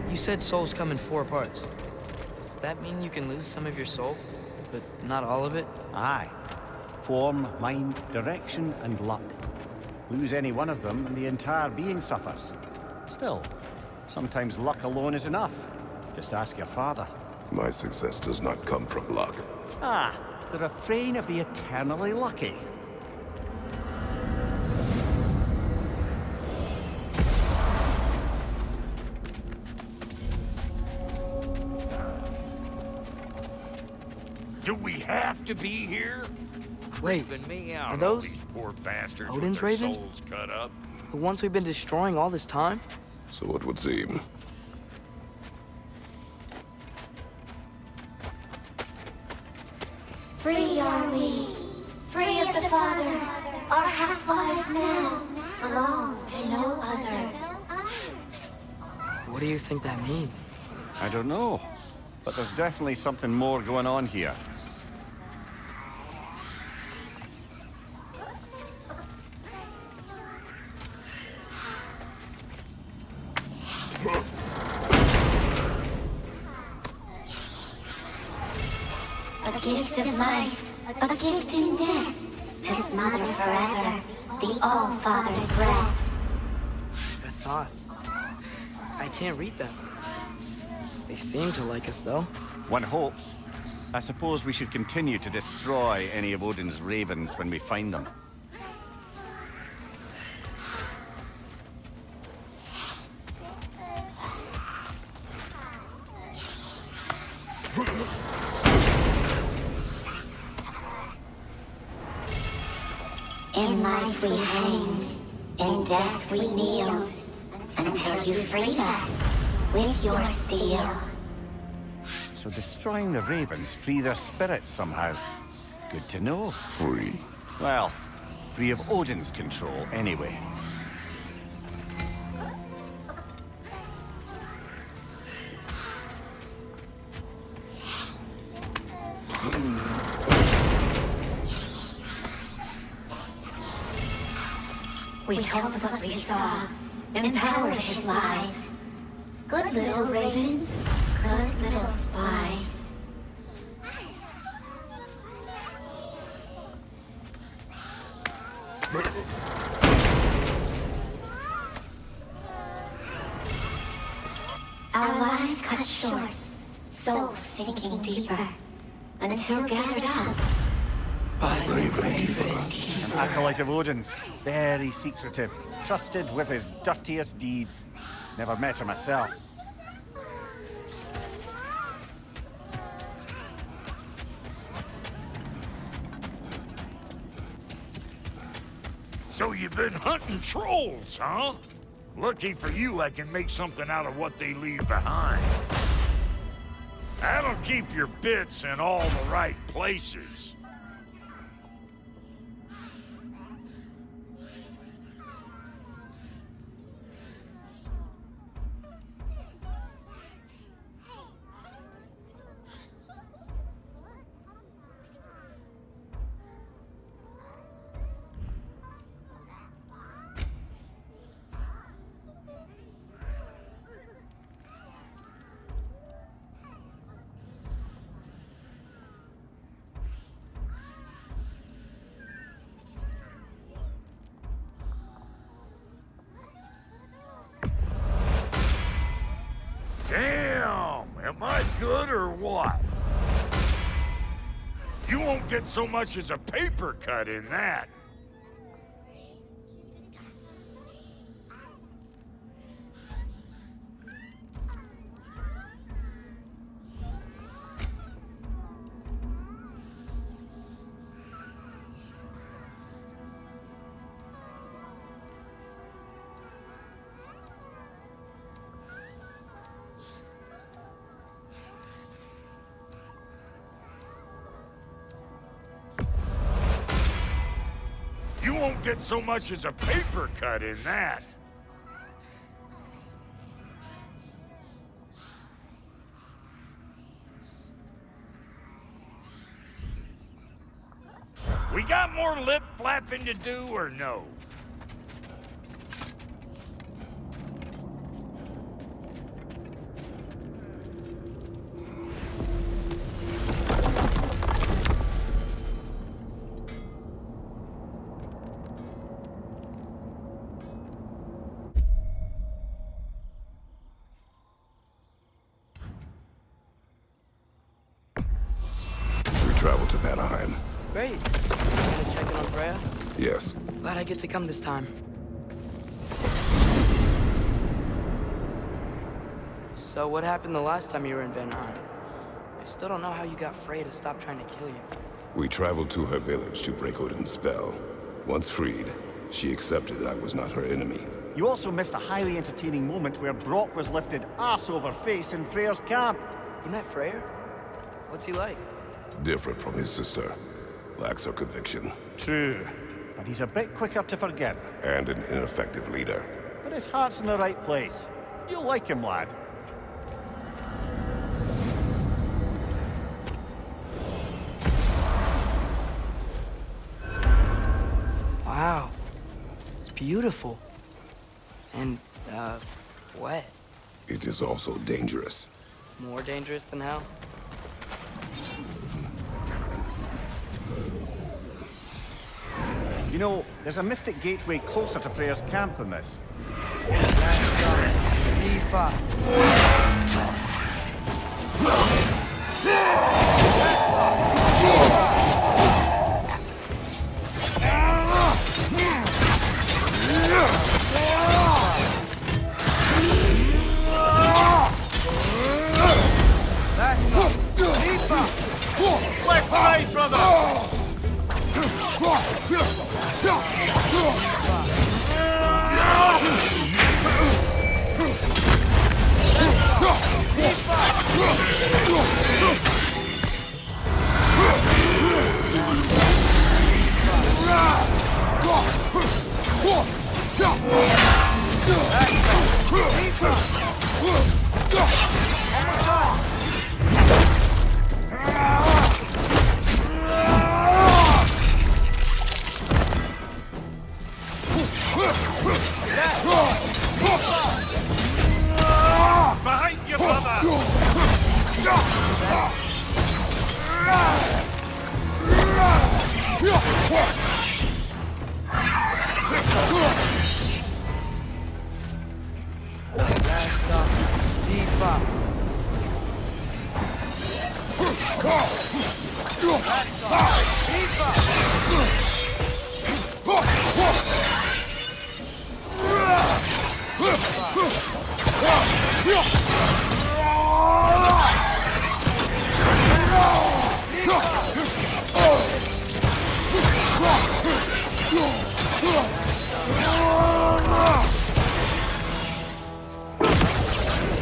you said souls come in 4 parts. Does that mean you can lose some of your soul, but not all of it? Aye. Form, mind, direction, and luck. Lose any one of them, and the entire being suffers. Still, sometimes luck alone is enough. Just ask your father. My success does not come from luck. Ah, the refrain of the eternally lucky. Do we have to be here? Wait, Creeping me out, are all those these poor bastards Odin's with their ravens? souls cut up. the ones we've been destroying all this time? So it would seem. Free are we, free of the Father. Our half-lives now belong to no other. What do you think that means? I don't know, but there's definitely something more going on here. A gift of life, a gift in death, to smother forever the All-Father's breath. The thoughts. I can't read them. They seem to like us, though. One hopes. I suppose we should continue to destroy any of Odin's ravens when we find them. In life we hanged, in death we kneeled, until you freed us with your steel. So destroying the ravens free their spirits somehow. Good to know. Free. Well, free of Odin's control anyway. We told what we saw, empowered his lies. Good little ravens, good little spies. Our lives cut short, souls sinking deeper, until gathered up. An acolyte of Odin's, very secretive, trusted with his dirtiest deeds. Never met her myself. So you've been hunting trolls, huh? Lucky for you, I can make something out of what they leave behind. That'll keep your bits in all the right places. Damn! Am I good or what? You won't get so much as a paper cut in that. You won't get so much as a paper cut in that. We got more lip flapping to do or no? Travel to Anaheim. Great. You gonna check in on Freya? Yes. Glad I get to come this time. So what happened the last time you were in Vanheim? I still don't know how you got Freya to stop trying to kill you. We traveled to her village to break Odin's spell. Once freed, she accepted that I was not her enemy. You also missed a highly entertaining moment where Brock was lifted arse over face in Freyr's camp. You met Freyr? What's he like? Different from his sister. Lacks her conviction. True. But he's a bit quicker to forgive. And an ineffective leader. But his heart's in the right place. You'll like him, lad. Wow. It's beautiful. And, wet. It is also dangerous. More dangerous than hell? You know, there's a mystic gateway closer to Freyr's camp than this. Let's play, brother! Behind you, brother!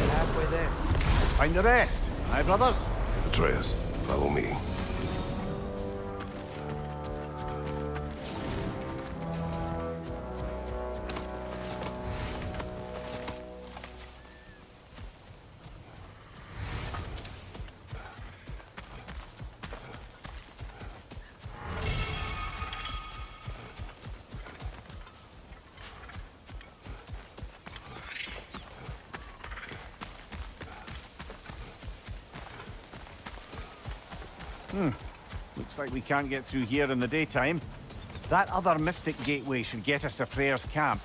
Halfway there. Find the rest. Aye, brothers? Atreus, follow me. Looks like we can't get through here in the daytime. That other mystic gateway should get us to Freyr's camp.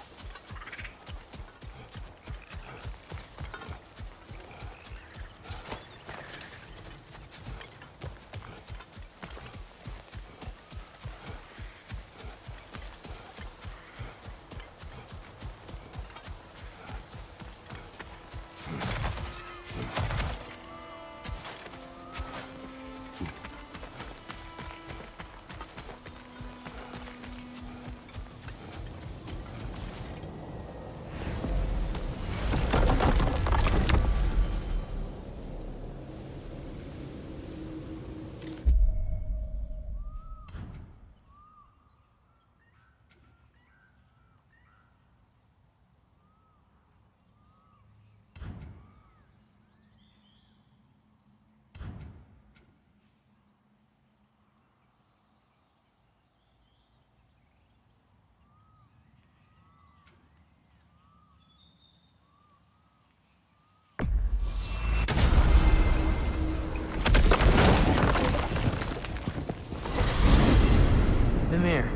Mimir,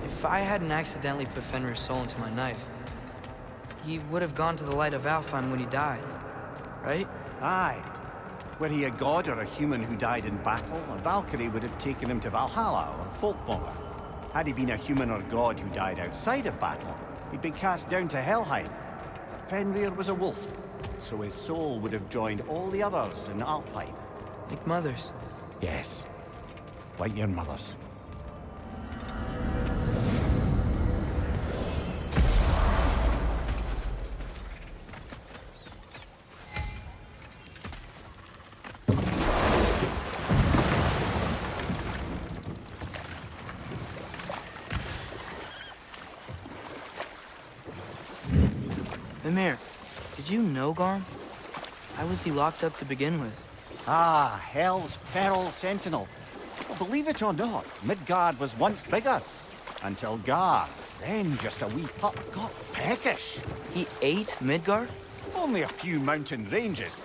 if I hadn't accidentally put Fenrir's soul into my knife, he would have gone to the light of Alfheim when he died, right? Aye. Were he a god or a human who died in battle, a Valkyrie would have taken him to Valhalla or Folkvangr. Had he been a human or god who died outside of battle, he'd been cast down to Helheim. But Fenrir was a wolf, so his soul would have joined all the others in Alfheim. Like mothers. Yes. Like your mothers. Mimir, did you know Garm? Why was he locked up to begin with? Ah, Hell's Peril Sentinel. Well, believe it or not, Midgard was once bigger. Until Gar, then just a wee pup, got peckish. He ate Midgard? Only a few mountain ranges.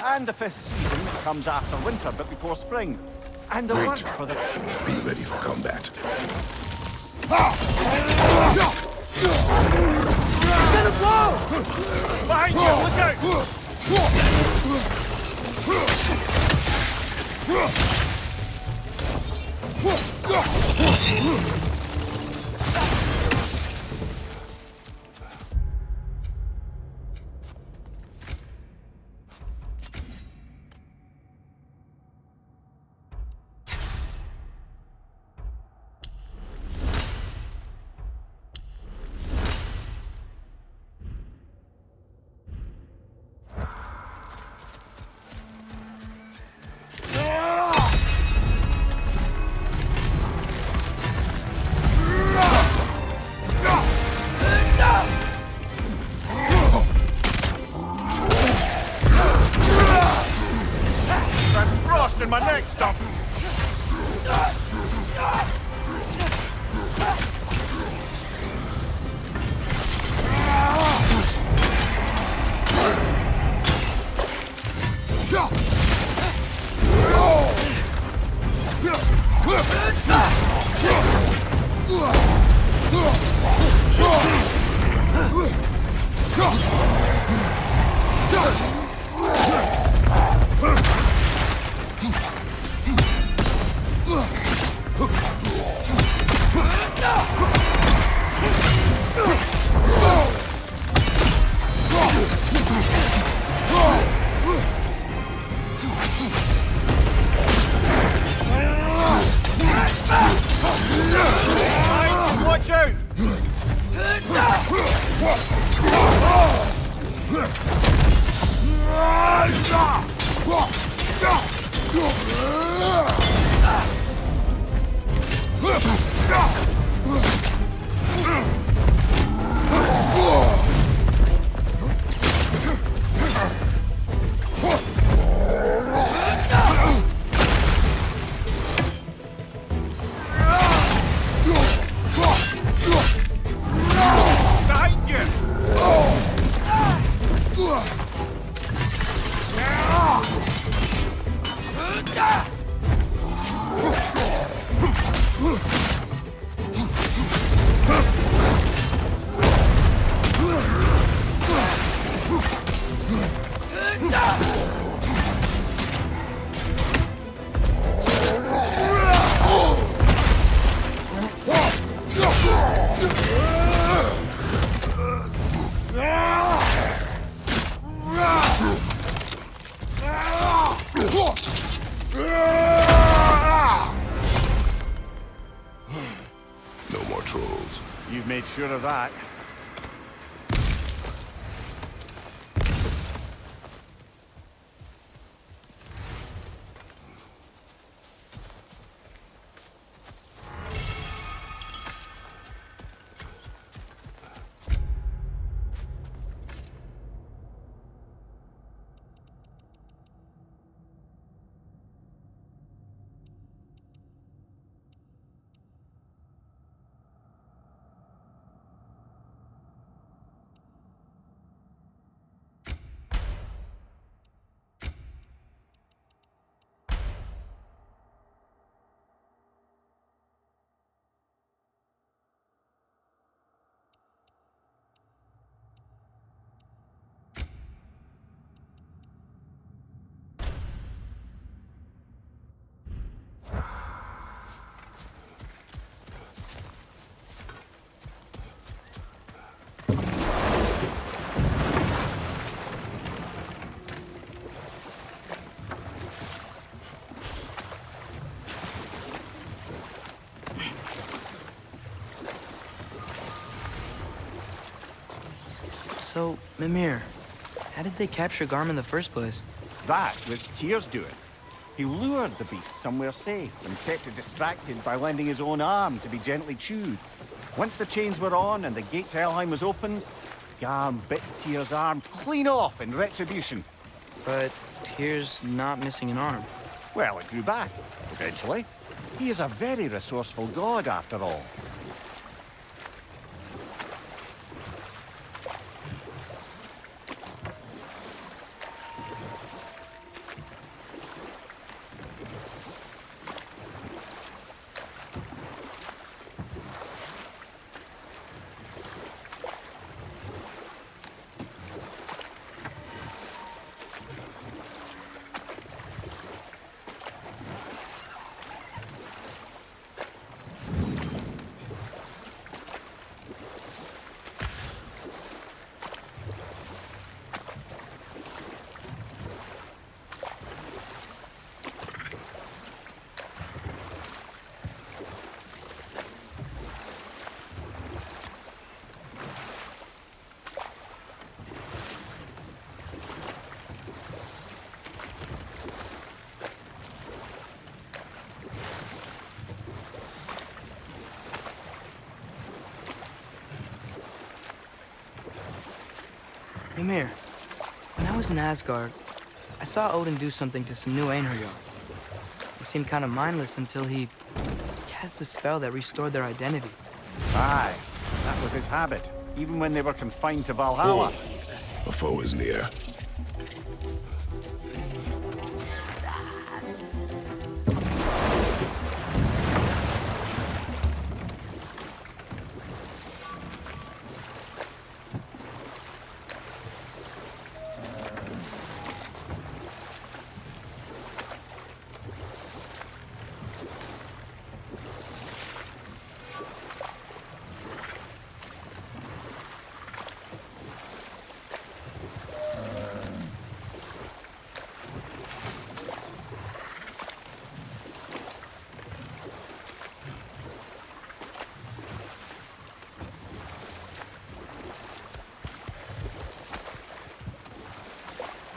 And the 5th season comes after winter but before spring. And the Wait. work for the... Be ready for combat. Gonna blow! Behind you, look out! In my neck stop. Watch out! Behind you! No more trolls. You've made sure of that. So, Mimir, how did they capture Garm in the first place? That was Tyr's doing. He lured the beast somewhere safe and kept it distracted by lending his own arm to be gently chewed. Once the chains were on and the gate to Helheim was opened, Garm bit Tyr's arm clean off in retribution. But Tyr's not missing an arm. Well, it grew back, eventually. He is a very resourceful god, after all. Mimir, when I was in Asgard, I saw Odin do something to some new Einherjar. They seemed kind of mindless until he cast a spell that restored their identity. Aye, that was his habit, even when they were confined to Valhalla. A foe is near.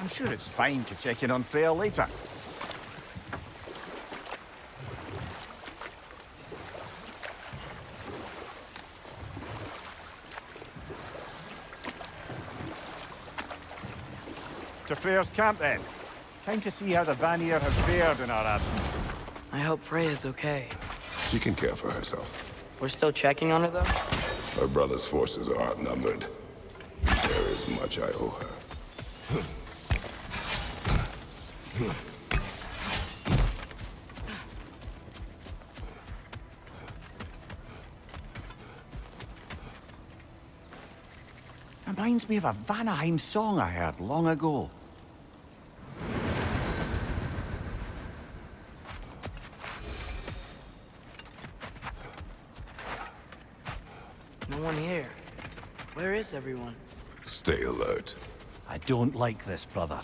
I'm sure it's fine to check in on Freya later. To Freya's camp then. Time to see how the Vanir have fared in our absence. I hope Freya's okay. She can care for herself. We're still checking on her, though? Her brother's forces are outnumbered. There is much I owe her. Reminds me of a Vanaheim song I heard long ago. No one here. Where is everyone? Stay alert. I don't like this, brother.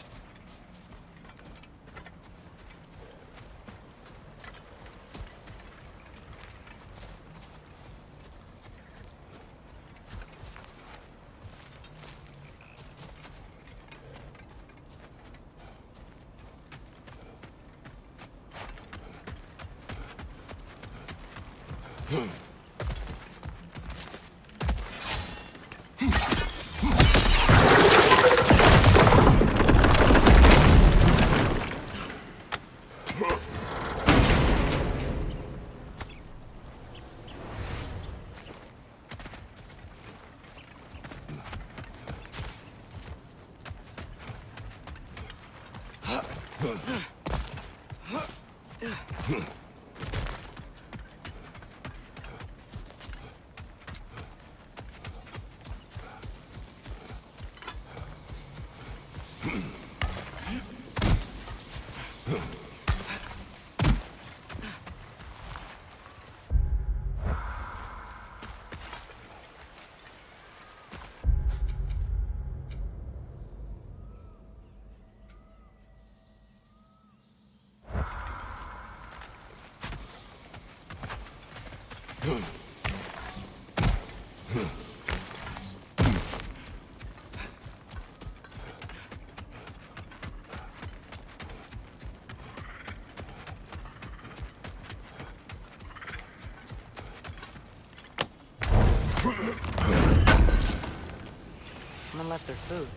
Someone left their food.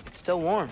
It's still warm.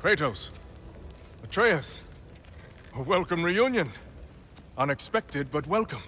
Kratos, Atreus, a welcome reunion. Unexpected, but welcome.